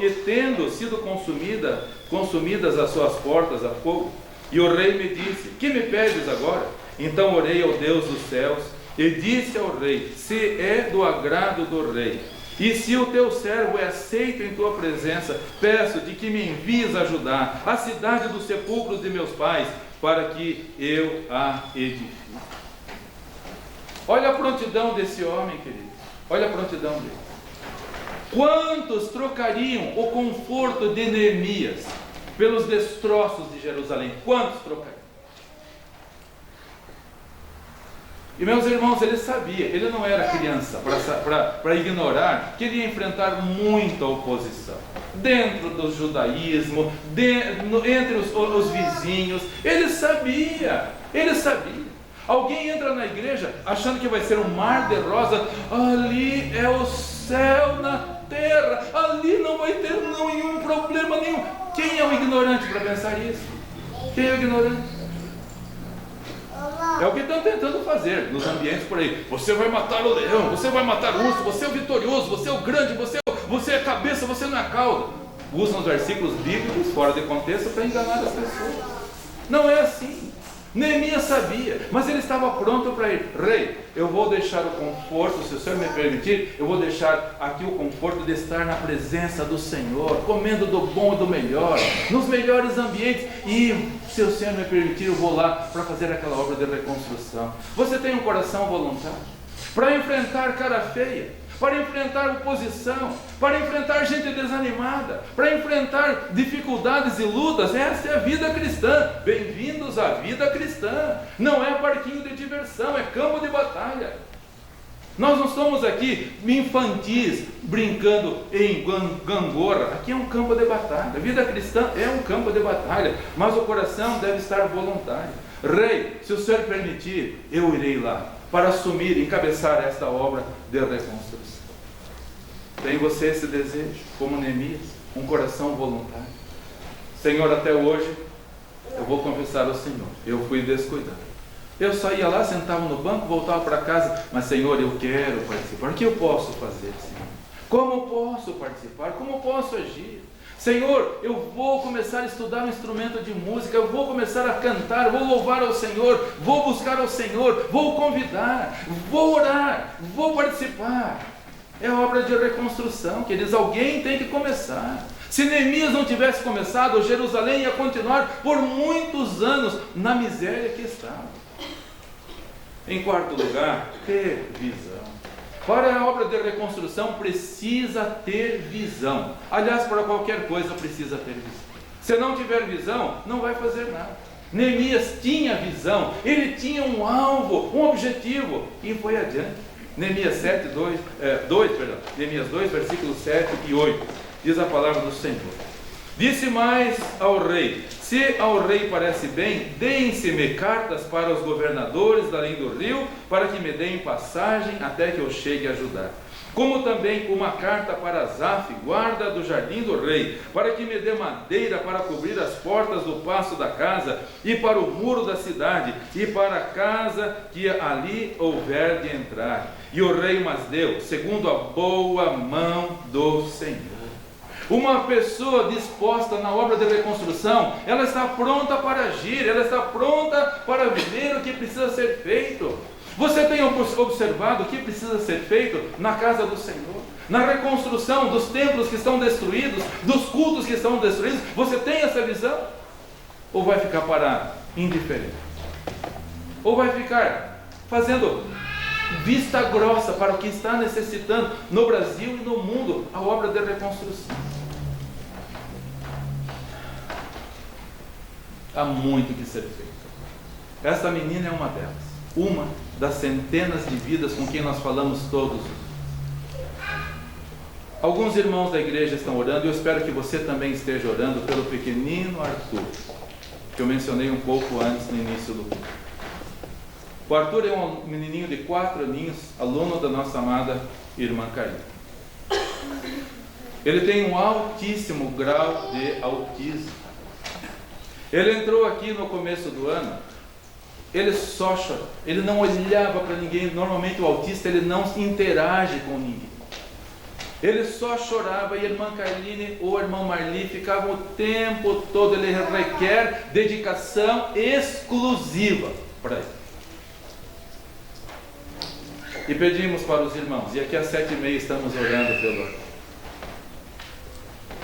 e tendo sido consumidas as suas portas a fogo? E o rei me disse, que me pedes agora? Então orei ao Deus dos céus, e disse ao rei, se é do agrado do rei, e se o teu servo é aceito em tua presença, peço de que me envies ajudar a cidade dos sepulcros de meus pais, para que eu a edifique. Olha a prontidão desse homem, querido. Olha a prontidão dele. Quantos trocariam o conforto de Neemias pelos destroços de Jerusalém? Quantos trocariam? E meus irmãos, ele sabia, ele não era criança para ignorar que ele ia enfrentar muita oposição dentro do judaísmo, entre os vizinhos. Ele sabia. Alguém entra na igreja achando que vai ser um mar de rosa. Ali é o céu na terra, ali não vai ter nenhum problema nenhum. Quem é o ignorante para pensar isso? Quem é o ignorante? É o que estão tentando fazer nos ambientes por aí. Você vai matar o leão, você vai matar o urso, você é o vitorioso, você é o grande, você é a cabeça, você não é a cauda. Usam os versículos bíblicos fora de contexto para enganar as pessoas. Não é assim. Neemias sabia, mas ele estava pronto para ir. Rei, eu vou deixar o conforto, se o Senhor me permitir, eu vou deixar aqui o conforto de estar na presença do Senhor, comendo do bom e do melhor, nos melhores ambientes, e se o Senhor me permitir, eu vou lá para fazer aquela obra de reconstrução. Você tem um coração voluntário para enfrentar cara feia, para enfrentar oposição, para enfrentar gente desanimada, para enfrentar dificuldades e lutas? Essa é a vida cristã. Bem-vindos à vida cristã. Não é parquinho de diversão, é campo de batalha. Nós não estamos aqui infantis, brincando em gangorra. Aqui é um campo de batalha. A vida cristã é um campo de batalha, mas o coração deve estar voluntário. Rei, se o Senhor permitir, eu irei lá para assumir e encabeçar esta obra de reconstrução. Tem você esse desejo, como Neemias, um coração voluntário? Senhor, até hoje, eu vou confessar ao Senhor, eu fui descuidado. Eu só ia lá, sentava no banco, voltava para casa, mas Senhor, eu quero participar. O que eu posso fazer, Senhor? Como eu posso participar? Como eu posso agir? Senhor, eu vou começar a estudar um instrumento de música, eu vou começar a cantar, vou louvar ao Senhor, vou buscar ao Senhor, vou convidar, vou orar, vou participar. É obra de reconstrução, queridos, alguém tem que começar. Se Neemias não tivesse começado, Jerusalém ia continuar por muitos anos na miséria que estava. Em quarto lugar, ter visão. Para a obra de reconstrução precisa ter visão. Aliás, para qualquer coisa precisa ter visão. Se não tiver visão, não vai fazer nada. Neemias tinha visão, ele tinha um alvo, um objetivo, e foi adiante. Neemias 2, versículos 7 e 8, diz a palavra do Senhor. Disse mais ao rei: se ao rei parece bem, deem-se-me cartas para os governadores da além do rio, para que me deem passagem até que eu chegue a ajudar. Como também uma carta para Asaf, guarda do jardim do rei, para que me dê madeira para cobrir as portas do paço da casa, e para o muro da cidade, e para a casa que ali houver de entrar. E o rei mas deu, segundo a boa mão do Senhor. Uma pessoa disposta na obra de reconstrução, ela está pronta para agir, ela está pronta para viver o que precisa ser feito. Você tem observado o que precisa ser feito na casa do Senhor? Na reconstrução dos templos que estão destruídos, dos cultos que estão destruídos? Você tem essa visão? Ou vai ficar parado, indiferente? Ou vai ficar fazendo vista grossa para o que está necessitando no Brasil e no mundo, a obra de reconstrução? Há muito que ser feito. Esta menina é uma delas. Uma das centenas de vidas com quem nós falamos todos os dias. Alguns irmãos da igreja estão orando, e eu espero que você também esteja orando pelo pequenino Arthur, que eu mencionei um pouco antes no início do culto. O Arthur é um menininho de 4 aninhos, aluno da nossa amada irmã Karina. Ele tem um altíssimo grau de autismo. Ele entrou aqui no começo do ano, ele só chorava, ele não olhava para ninguém. Normalmente o autista, ele não interage com ninguém. Ele só chorava, e a irmã Carline ou a irmã Marli ficavam o tempo todo. Ele requer dedicação exclusiva para ele. E pedimos para os irmãos, e aqui às 7h30 estamos orando pelo Arthur.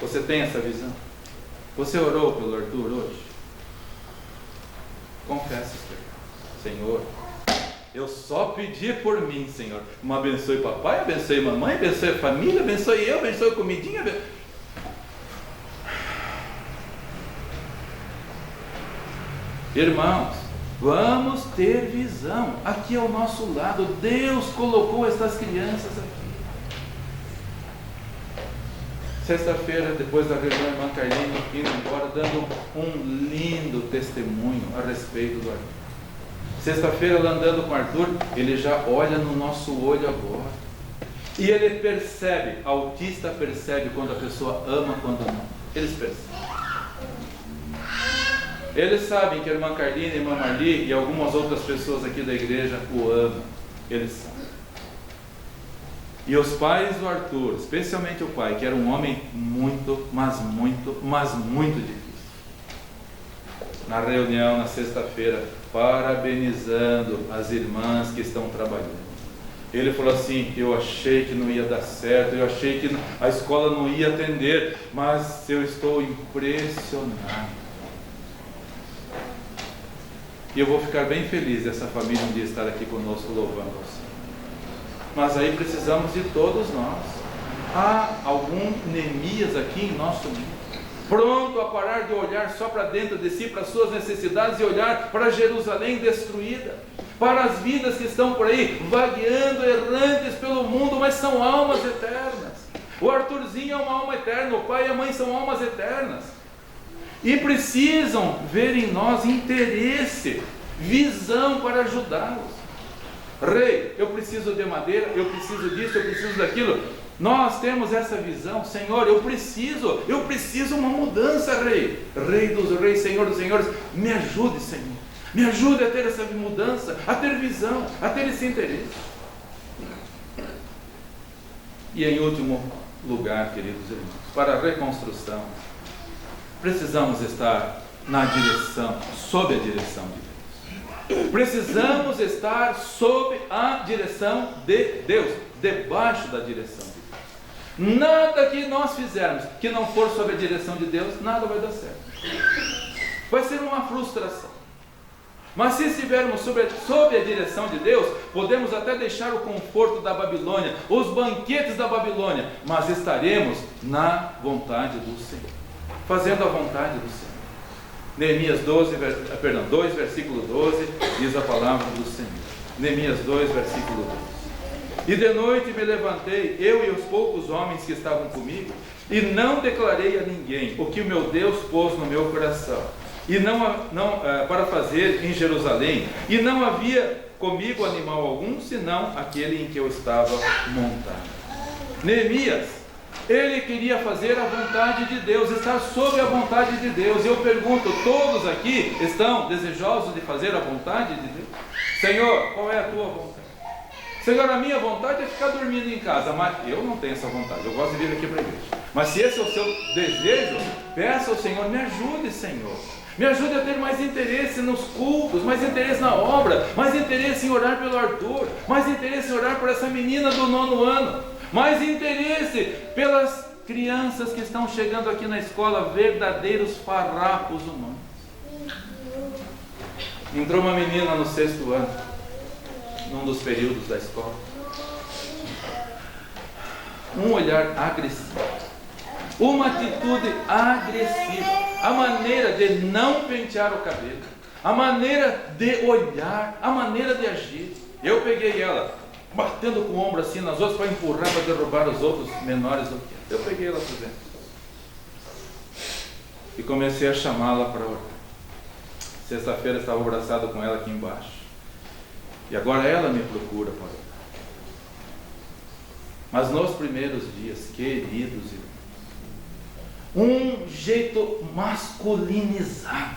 Você tem essa visão? Você orou pelo Arthur hoje? Confessa os pecados. Senhor, eu só pedi por mim, Senhor. Abençoe papai, abençoe mamãe, abençoe a família, abençoe eu, abençoe a comidinha. Irmãos, vamos ter visão. Aqui ao nosso lado, Deus colocou estas crianças aqui. Sexta-feira, depois da reunião, a irmã Carlinhos indo embora, dando um lindo testemunho a respeito do Arthur. Sexta-feira, ela andando com o Arthur, ele já olha no nosso olho agora. E ele percebe, autista percebe quando a pessoa ama, quando não. Eles percebem. Eles sabem que a irmã Carlina, a irmã Marli e algumas outras pessoas aqui da igreja o amam. Eles sabem. E os pais do Arthur, especialmente o pai, que era um homem muito, mas muito difícil. Na reunião, na sexta-feira, parabenizando as irmãs que estão trabalhando. Ele falou assim: eu achei que não ia dar certo, eu achei que a escola não ia atender, mas eu estou impressionado. E eu vou ficar bem feliz dessa família um dia estar aqui conosco louvando ao Senhor. Mas aí precisamos de todos nós. Há algum Neemias aqui em nosso meio, pronto a parar de olhar só para dentro de si, para as suas necessidades, e olhar para Jerusalém destruída, para as vidas que estão por aí, vagueando, errantes pelo mundo, mas são almas eternas. O Arthurzinho é uma alma eterna, o pai e a mãe são almas eternas, e precisam ver em nós interesse, visão para ajudá-los. Rei, eu preciso de madeira, eu preciso disso, eu preciso daquilo. Nós temos essa visão. Senhor, eu preciso uma mudança, Rei. Rei dos reis, Senhor dos senhores, me ajude, Senhor. Me ajude a ter essa mudança, a ter visão, a ter esse interesse. E em último lugar, queridos irmãos, para a reconstrução, precisamos estar na direção, sob a direção de Deus. Precisamos estar sob a direção de Deus, debaixo da direção de Deus. Nada que nós fizermos que não for sob a direção de Deus, nada vai dar certo. Vai ser uma frustração. Mas se estivermos sob a direção de Deus, podemos até deixar o conforto da Babilônia, os banquetes da Babilônia, mas estaremos na vontade do Senhor, fazendo a vontade do Senhor. Neemias 2, versículo 12, diz a palavra do Senhor. Neemias 2, versículo 12. E de noite me levantei, eu e os poucos homens que estavam comigo, e não declarei a ninguém o que o meu Deus pôs no meu coração, e para fazer em Jerusalém, e não havia comigo animal algum, senão aquele em que eu estava montado. Neemias, ele queria fazer a vontade de Deus, estar sob a vontade de Deus. E eu pergunto, todos aqui estão desejosos de fazer a vontade de Deus? Senhor, qual é a tua vontade? Senhor, a minha vontade é ficar dormindo em casa, mas eu não tenho essa vontade, eu gosto de vir aqui para a igreja. Mas se esse é o seu desejo, peça ao Senhor, me ajude, Senhor. Me ajude a ter mais interesse nos cultos, mais interesse na obra, mais interesse em orar pelo Arthur, mais interesse em orar por essa menina do 9º ano. Mais interesse pelas crianças que estão chegando aqui na escola, verdadeiros farrapos humanos. Entrou uma menina no 6º ano, num dos períodos da escola. Um olhar agressivo, uma atitude agressiva, a maneira de não pentear o cabelo, a maneira de olhar, a maneira de agir. Eu peguei ela, batendo com o ombro assim nas outras para empurrar, para derrubar os outros menores do que eu. Peguei ela por dentro e comecei a chamá-la para orar. Sexta-feira estava abraçado com ela aqui embaixo, e agora ela me procura para orar. Mas nos primeiros dias, queridos irmãos, um jeito masculinizado,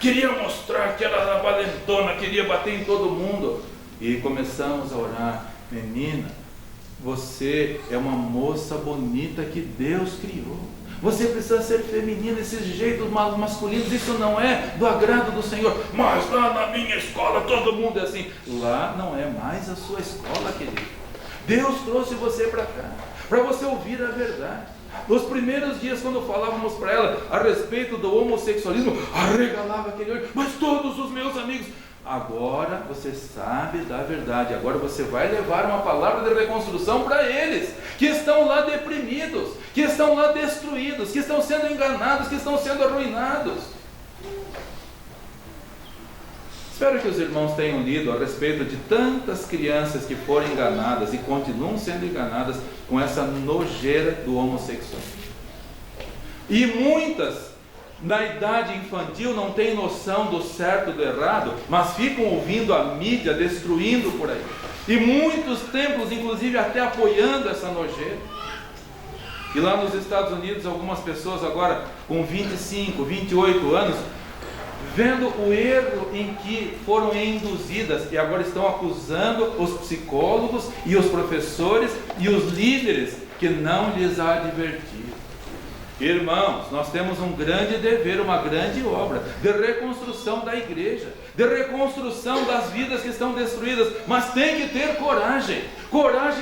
queria mostrar que era a valentona, queria bater em todo mundo. E começamos a orar: menina, você é uma moça bonita que Deus criou. Você precisa ser feminina, esses jeitos masculinos, isso não é do agrado do Senhor. Mas lá na minha escola todo mundo é assim. Lá não é mais a sua escola, querido. Deus trouxe você para cá, para você ouvir a verdade. Nos primeiros dias, quando falávamos para ela a respeito do homossexualismo, arregalava aquele olho: mas todos os meus amigos... Agora você sabe da verdade, agora você vai levar uma palavra de reconstrução para eles, que estão lá deprimidos, que estão lá destruídos, que estão sendo enganados, que estão sendo arruinados. Espero que os irmãos tenham lido a respeito de tantas crianças que foram enganadas e continuam sendo enganadas com essa nojeira do homossexual. E muitas, na idade infantil, não têm noção do certo e do errado, mas ficam ouvindo a mídia destruindo por aí. E muitos templos, inclusive, até apoiando essa nojeira. E lá nos Estados Unidos, algumas pessoas agora com 25, 28 anos, vendo o erro em que foram induzidas e agora estão acusando os psicólogos e os professores e os líderes que não lhes advertiram. Irmãos, nós temos um grande dever, uma grande obra de reconstrução da igreja, de reconstrução das vidas que estão destruídas, mas tem que ter coragem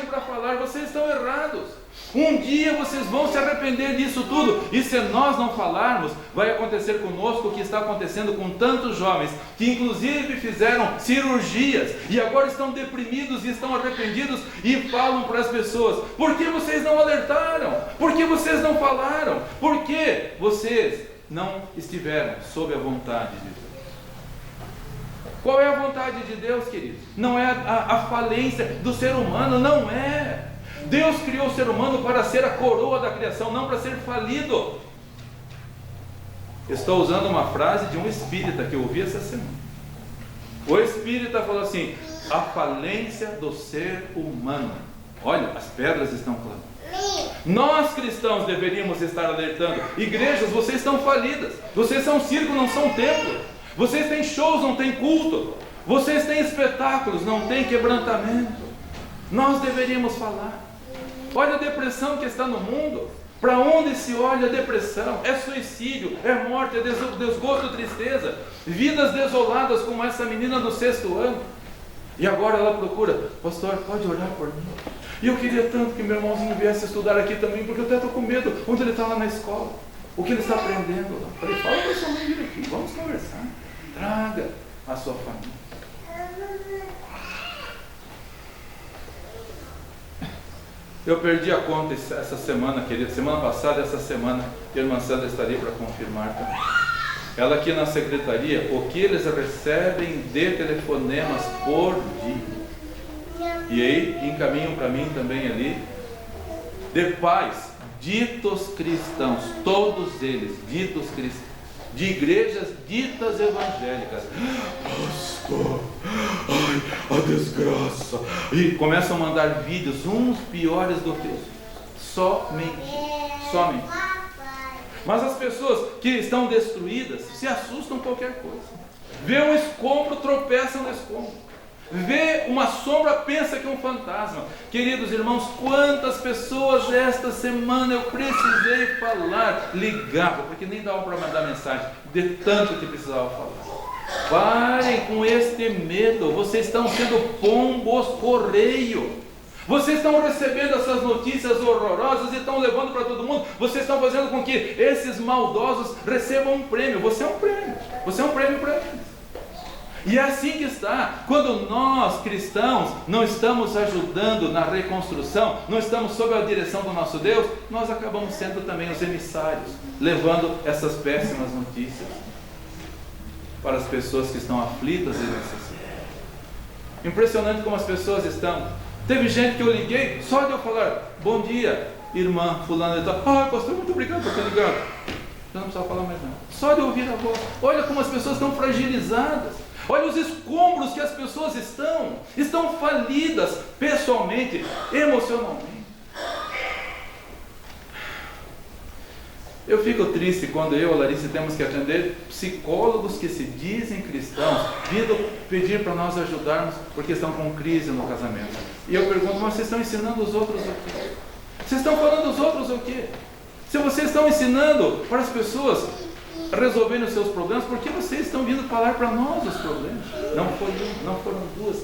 para falar: vocês estão errados. Um dia vocês vão se arrepender disso tudo, e se nós não falarmos, vai acontecer conosco o que está acontecendo com tantos jovens, que inclusive fizeram cirurgias, e agora estão deprimidos e estão arrependidos, e falam para as pessoas: por que vocês não alertaram? Por que vocês não falaram? Por que vocês não estiveram sob a vontade de Deus? Qual é a vontade de Deus, queridos? Não é a falência do ser humano, não é. Deus criou o ser humano para ser a coroa da criação, não para ser falido. Estou usando uma frase de um espírita que eu ouvi essa semana. O espírita falou assim: a falência do ser humano. Olha, as pedras estão clamando. Nós cristãos deveríamos estar alertando: igrejas, vocês estão falidas. Vocês são circo, não são templo. Vocês têm shows, não têm culto. Vocês têm espetáculos, não têm quebrantamento. Nós deveríamos falar. Olha a depressão que está no mundo. Para onde se olha a depressão? É suicídio, é morte, é desgosto, tristeza. Vidas desoladas como essa menina do 6º ano. E agora ela procura: pastor, pode orar por mim? E eu queria tanto que meu irmãozinho viesse estudar aqui também, porque eu até estou com medo onde ele está lá na escola. O que ele está aprendendo lá. Falei: fala para sua mãe vir aqui, vamos conversar. Traga a sua família. Eu perdi a conta essa semana, querida. Semana passada, essa semana, a irmã Sandra estaria para confirmar também. Ela aqui na secretaria, o que eles recebem de telefonemas por dia. E aí, encaminham para mim também ali, de pais, ditos cristãos, todos eles, ditos cristãos, de igrejas ditas evangélicas. Pastor, ai, a desgraça. E começam a mandar vídeos, uns piores do que os outros. Somente. Mas as pessoas que estão destruídas se assustam com qualquer coisa. Vê um escombro, tropeçam no escombro. Vê uma sombra, pensa que é um fantasma. Queridos irmãos, quantas pessoas esta semana eu precisei falar, ligava, porque nem dava para mandar mensagem, de tanto que precisava falar. Parem com este medo. Vocês estão sendo pombos correio. Vocês estão recebendo essas notícias horrorosas e estão levando para todo mundo. Vocês estão fazendo com que esses maldosos recebam um prêmio. Você é um prêmio. Você é um prêmio para eles. E é assim que está. Quando nós cristãos não estamos ajudando na reconstrução, não estamos sob a direção do nosso Deus, nós acabamos sendo também os emissários, levando essas péssimas notícias para as pessoas que estão aflitas e necessitadas. Impressionante como as pessoas estão. Teve gente que eu liguei, só de eu falar: bom dia, irmã fulana e tal. Ah, pastor, muito obrigado por ter ligado. Eu não precisava falar mais nada. Só de ouvir a voz. Olha como as pessoas estão fragilizadas. Olha os escombros que as pessoas estão falidas pessoalmente, emocionalmente. Eu fico triste quando eu e a Larissa temos que atender psicólogos que se dizem cristãos, vindo pedir para nós ajudarmos porque estão com crise no casamento. E eu pergunto: mas vocês estão ensinando os outros o quê? Vocês estão falando dos outros o quê? Se vocês estão ensinando para as pessoas resolverem os seus problemas, por que vocês estão vindo falar para nós os problemas? Não foi um, não foram duas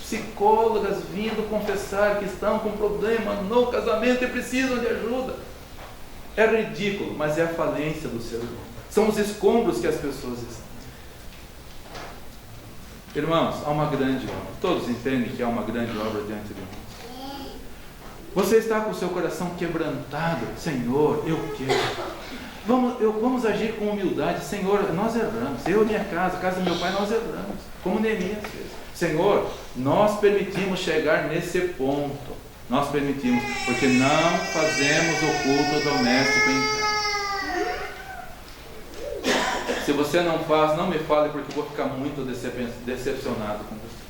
psicólogas vindo confessar que estão com problema no casamento e precisam de ajuda. É ridículo, mas é a falência do ser humano. São os escombros que as pessoas estão. Irmãos, há uma grande obra. Todos entendem que há uma grande obra diante de nós. Você está com o seu coração quebrantado: Senhor, eu quero. Vamos agir com humildade. Senhor, nós erramos. Eu e minha casa, a casa do meu pai, nós erramos. Como Neemias fez. Senhor, nós permitimos chegar nesse ponto. Nós permitimos, porque não fazemos o culto doméstico em casa. Se você não faz, não me fale, porque eu vou ficar muito decepcionado com você.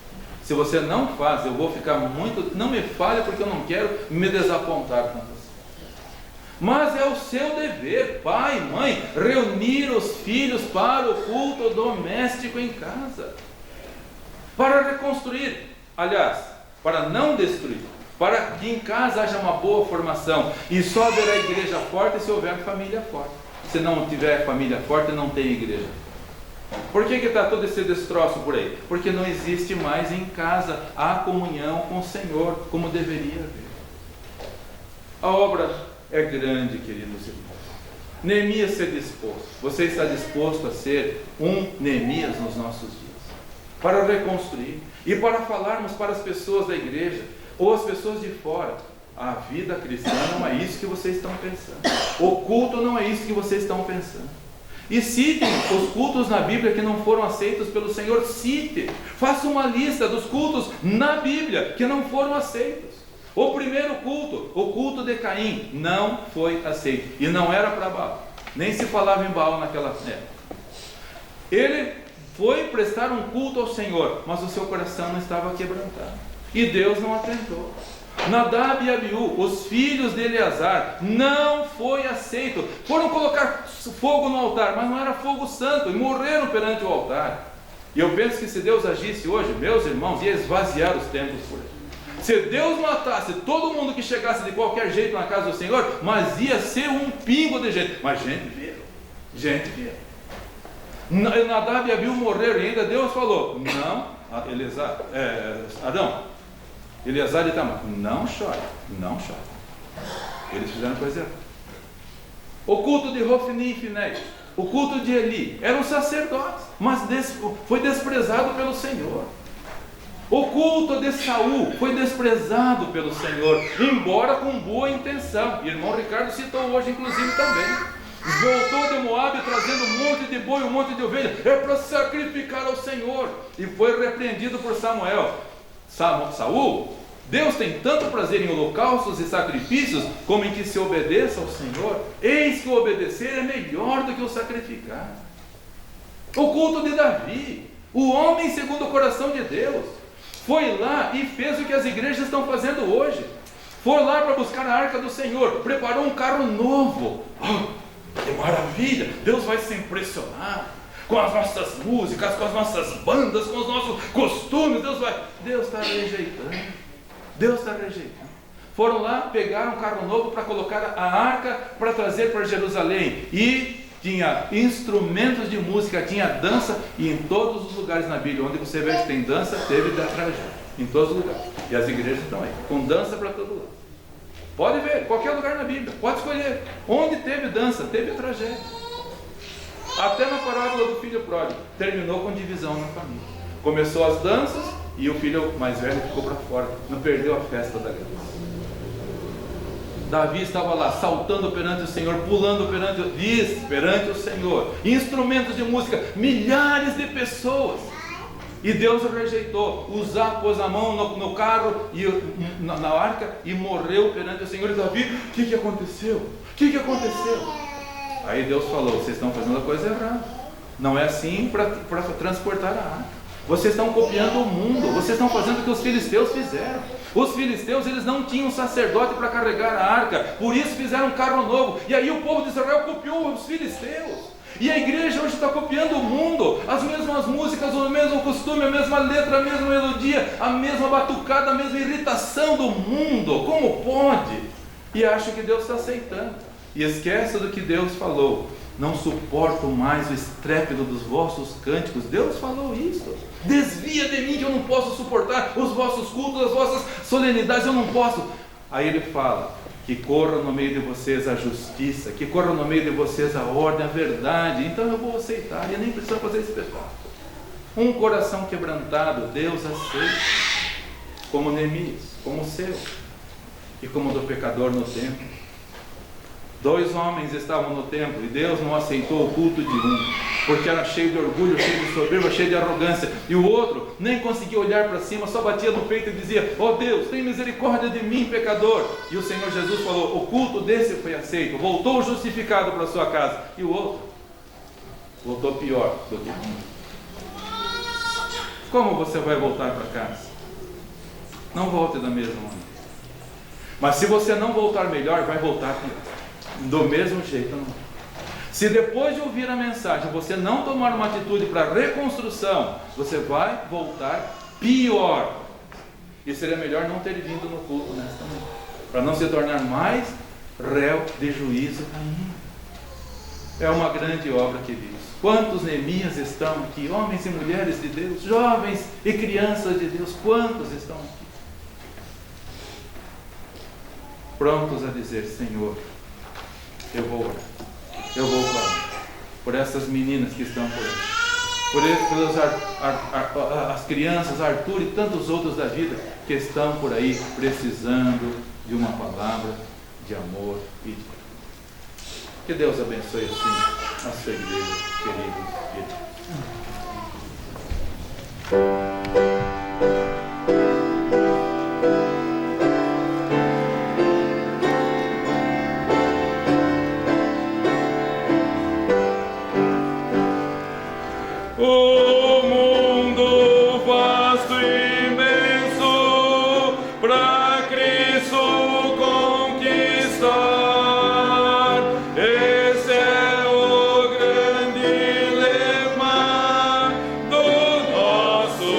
Se você não faz, eu vou ficar muito... Não me fale, porque eu não quero me desapontar com você. Mas é o seu dever, pai, mãe, reunir os filhos para o culto doméstico em casa, para reconstruir, aliás, para não destruir, para que em casa haja uma boa formação. E só haverá igreja forte se houver família forte. Se não tiver família forte, não tem igreja. Por que está todo esse destroço por aí? Porque não existe mais em casa a comunhão com o Senhor como deveria haver. A obra é grande, queridos irmãos. Neemias se dispôs. Você está disposto a ser um Neemias nos nossos dias, para reconstruir e para falarmos para as pessoas da igreja ou as pessoas de fora: a vida cristã não é isso que vocês estão pensando, o culto não é isso que vocês estão pensando. E citem os cultos na Bíblia que não foram aceitos pelo Senhor. Cite, faça uma lista dos cultos na Bíblia que não foram aceitos. O primeiro culto, o culto de Caim, não foi aceito, e não era para Baal, nem se falava em Baal naquela época. Ele foi prestar um culto ao Senhor, mas o seu coração não estava quebrantado, e Deus não atentou. Nadab e Abiú, os filhos de Eleazar, não foi aceito. Foram colocar fogo no altar, mas não era fogo santo, e morreram perante o altar. E eu penso que se Deus agisse hoje, meus irmãos, ia esvaziar os templos por aí. Se Deus matasse todo mundo que chegasse de qualquer jeito na casa do Senhor, mas ia ser um pingo de gente. Mas gente viram, gente viram. Nadab e Abiú morreram, e ainda Deus falou: não, Adão, Eleazar e Itamar, não chore, não chore. Eles fizeram coisa errada. O culto de Hofni e Finéis, o culto de Eli, eram sacerdotes, mas foi desprezado pelo Senhor. O culto de Saul foi desprezado pelo Senhor, embora com boa intenção. E o irmão Ricardo citou hoje, inclusive, também. Voltou de Moabe trazendo um monte de boi, um monte de ovelha, é para sacrificar ao Senhor, e foi repreendido por Samuel. Saul, Deus tem tanto prazer em holocaustos e sacrifícios, como em que se obedeça ao Senhor. Eis que o obedecer é melhor do que o sacrificar. O culto de Davi, o homem segundo o coração de Deus, foi lá e fez o que as igrejas estão fazendo hoje. Foi lá para buscar a arca do Senhor, preparou um carro novo. Oh, que maravilha! Deus vai se impressionar com as nossas músicas, com as nossas bandas, com os nossos costumes. Deus está rejeitando. Deus está rejeitando. Foram lá, pegaram um carro novo para colocar a arca para trazer para Jerusalém. E tinha instrumentos de música, tinha dança, e em todos os lugares na Bíblia onde você vê que tem dança, teve tragédia, em todos os lugares. E as igrejas também, com dança para todo lado. Pode ver, qualquer lugar na Bíblia, pode escolher. Onde teve dança, teve tragédia. Até na parábola do filho pródigo, terminou com divisão na família. Começou as danças e o filho mais velho ficou para fora, não perdeu a festa da graça. Davi estava lá, saltando perante o Senhor, pulando perante o Senhor, instrumentos de música, milhares de pessoas, e Deus o rejeitou. Uzá pôs a mão no carro, e na arca, e morreu perante o Senhor. E Davi: o que aconteceu? O que aconteceu? Aí Deus falou: vocês estão fazendo a coisa errada, não é assim para transportar a arca. Vocês estão copiando o mundo, vocês estão fazendo o que os filisteus fizeram. Os filisteus, eles não tinham sacerdote para carregar a arca, por isso fizeram um carro novo, e aí o povo de Israel copiou os filisteus. E a igreja hoje está copiando o mundo, as mesmas músicas, o mesmo costume, a mesma letra, a mesma melodia, a mesma batucada, a mesma irritação do mundo. Como pode? E acha que Deus está aceitando, e esquece do que Deus falou: não suporto mais o estrépito dos vossos cânticos. Deus falou isso: desvia de mim, que eu não posso suportar os vossos cultos, as vossas solenidades, eu não posso. Aí ele fala: que corra no meio de vocês a justiça, que corra no meio de vocês a ordem, a verdade. Então eu vou aceitar, e nem precisa fazer esse espetáculo. Um coração quebrantado, Deus aceita, como Neemias, como o seu, e como o do pecador no templo. 2 homens estavam no templo, e Deus não aceitou o culto de um, porque era cheio de orgulho, cheio de soberba, cheio de arrogância. E o outro nem conseguia olhar para cima, só batia no peito e dizia: ó Deus, tem misericórdia de mim, pecador. E o Senhor Jesus falou: o culto desse foi aceito, voltou justificado para sua casa. E o outro voltou pior do que um. Como você vai voltar para casa? Não volte da mesma maneira. Mas se você não voltar melhor, vai voltar pior. Do mesmo jeito não. Se depois de ouvir a mensagem você não tomar uma atitude para reconstrução, você vai voltar pior. E seria melhor não ter vindo no culto nesta noite, para não se tornar mais réu de juízo ainda. É uma grande obra, queridos. Quantos Neemias estão aqui, homens e mulheres de Deus, jovens e crianças de Deus, quantos estão aqui? Prontos a dizer: Senhor, eu vou orar, eu vou clamar por essas meninas que estão por aí, as crianças, Arthur e tantos outros da vida que estão por aí precisando de uma palavra de amor e de paz. Que Deus abençoe assim a sua igreja, queridos e
O mundo vasto e imenso pra Cristo conquistar. Esse é o grande lema do nosso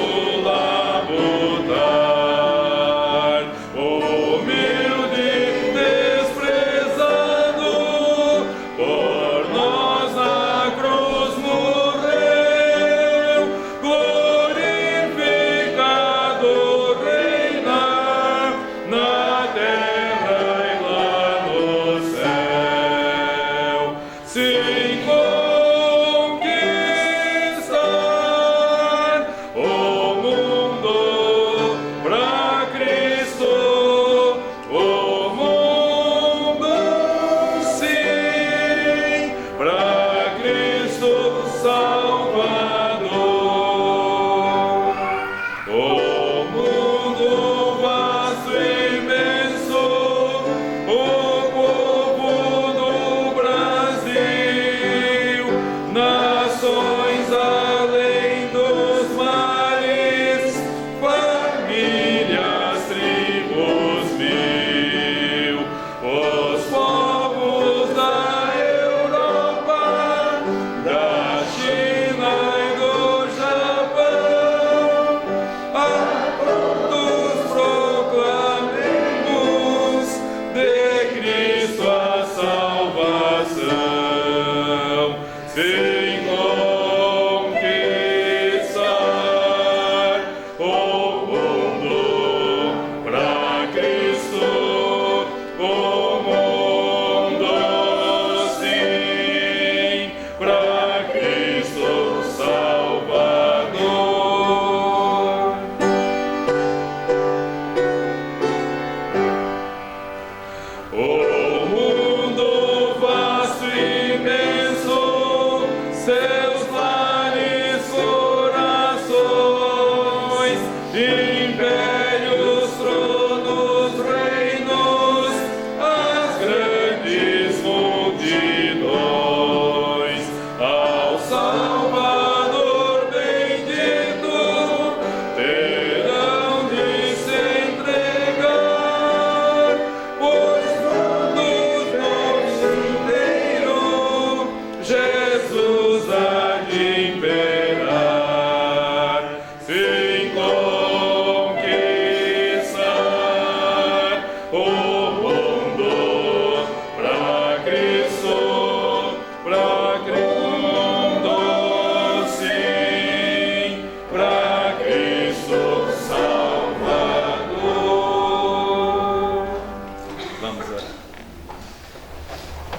labutar. Humilde, desprezado, por nós na cruz morreu.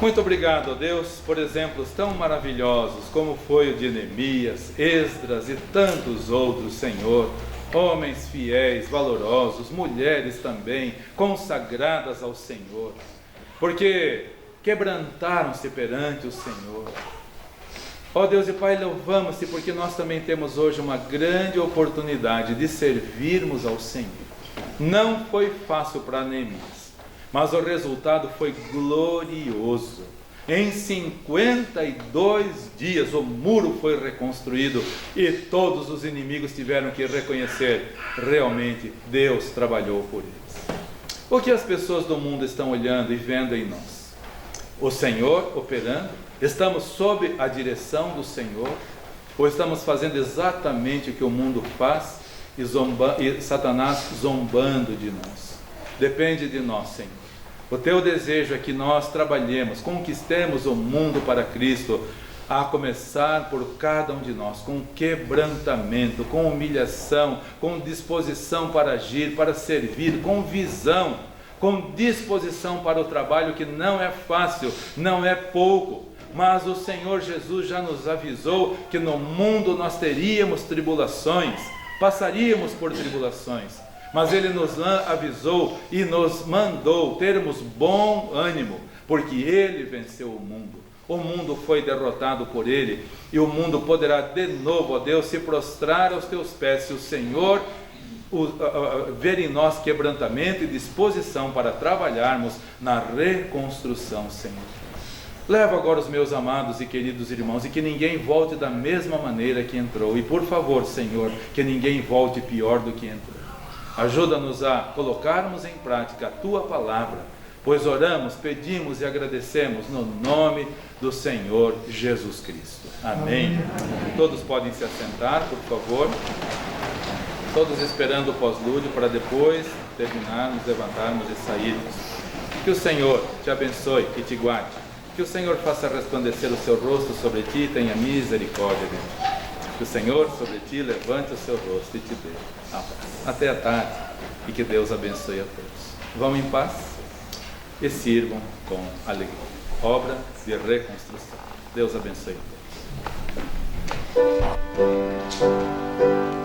Muito obrigado a Deus por exemplos tão maravilhosos como foi o de Neemias, Esdras e tantos outros, Senhor. Homens fiéis, valorosos, mulheres também, consagradas ao Senhor, porque quebrantaram-se perante o Senhor. Ó Deus e Pai, louvamos-te porque nós também temos hoje uma grande oportunidade de servirmos ao Senhor. Não foi fácil para Neemias, mas o resultado foi glorioso. Em 52 dias o muro foi reconstruído e todos os inimigos tiveram que reconhecer, realmente Deus trabalhou por eles. O que as pessoas do mundo estão olhando e vendo em nós? o Senhor operando? Estamos sob a direção do Senhor? Ou estamos fazendo exatamente o que o mundo faz e Satanás zombando de nós? Depende de nós, Senhor. O teu desejo é que nós trabalhemos, conquistemos o mundo para Cristo, a começar por cada um de nós, com quebrantamento, com humilhação, com disposição para agir, para servir, com visão, com disposição para o trabalho, que não é fácil, não é pouco, mas o Senhor Jesus já nos avisou que no mundo nós teríamos tribulações, passaríamos por tribulações, mas Ele nos avisou e nos mandou termos bom ânimo, porque Ele venceu o mundo. O mundo foi derrotado por Ele, e o mundo poderá de novo, ó Deus, se prostrar aos teus pés, se o Senhor ver em nós quebrantamento e disposição para trabalharmos na reconstrução, Senhor. Leva agora os meus amados e queridos irmãos, e que ninguém volte da mesma maneira que entrou, e por favor, Senhor, que ninguém volte pior do que entrou. Ajuda-nos a colocarmos em prática a Tua palavra, pois oramos, pedimos e agradecemos no nome do Senhor Jesus Cristo. Amém. Todos podem se assentar, por favor. Todos esperando o pós-lúdio para depois terminarmos, levantarmos e sairmos. Que o Senhor te abençoe e te guarde. Que o Senhor faça resplandecer o seu rosto sobre ti e tenha misericórdia de ti. Que o Senhor sobre ti levante o seu rosto e te dê a paz. Até a tarde, e que Deus abençoe a todos. Vão em paz e sirvam com alegria. Obra de reconstrução. Deus abençoe a todos.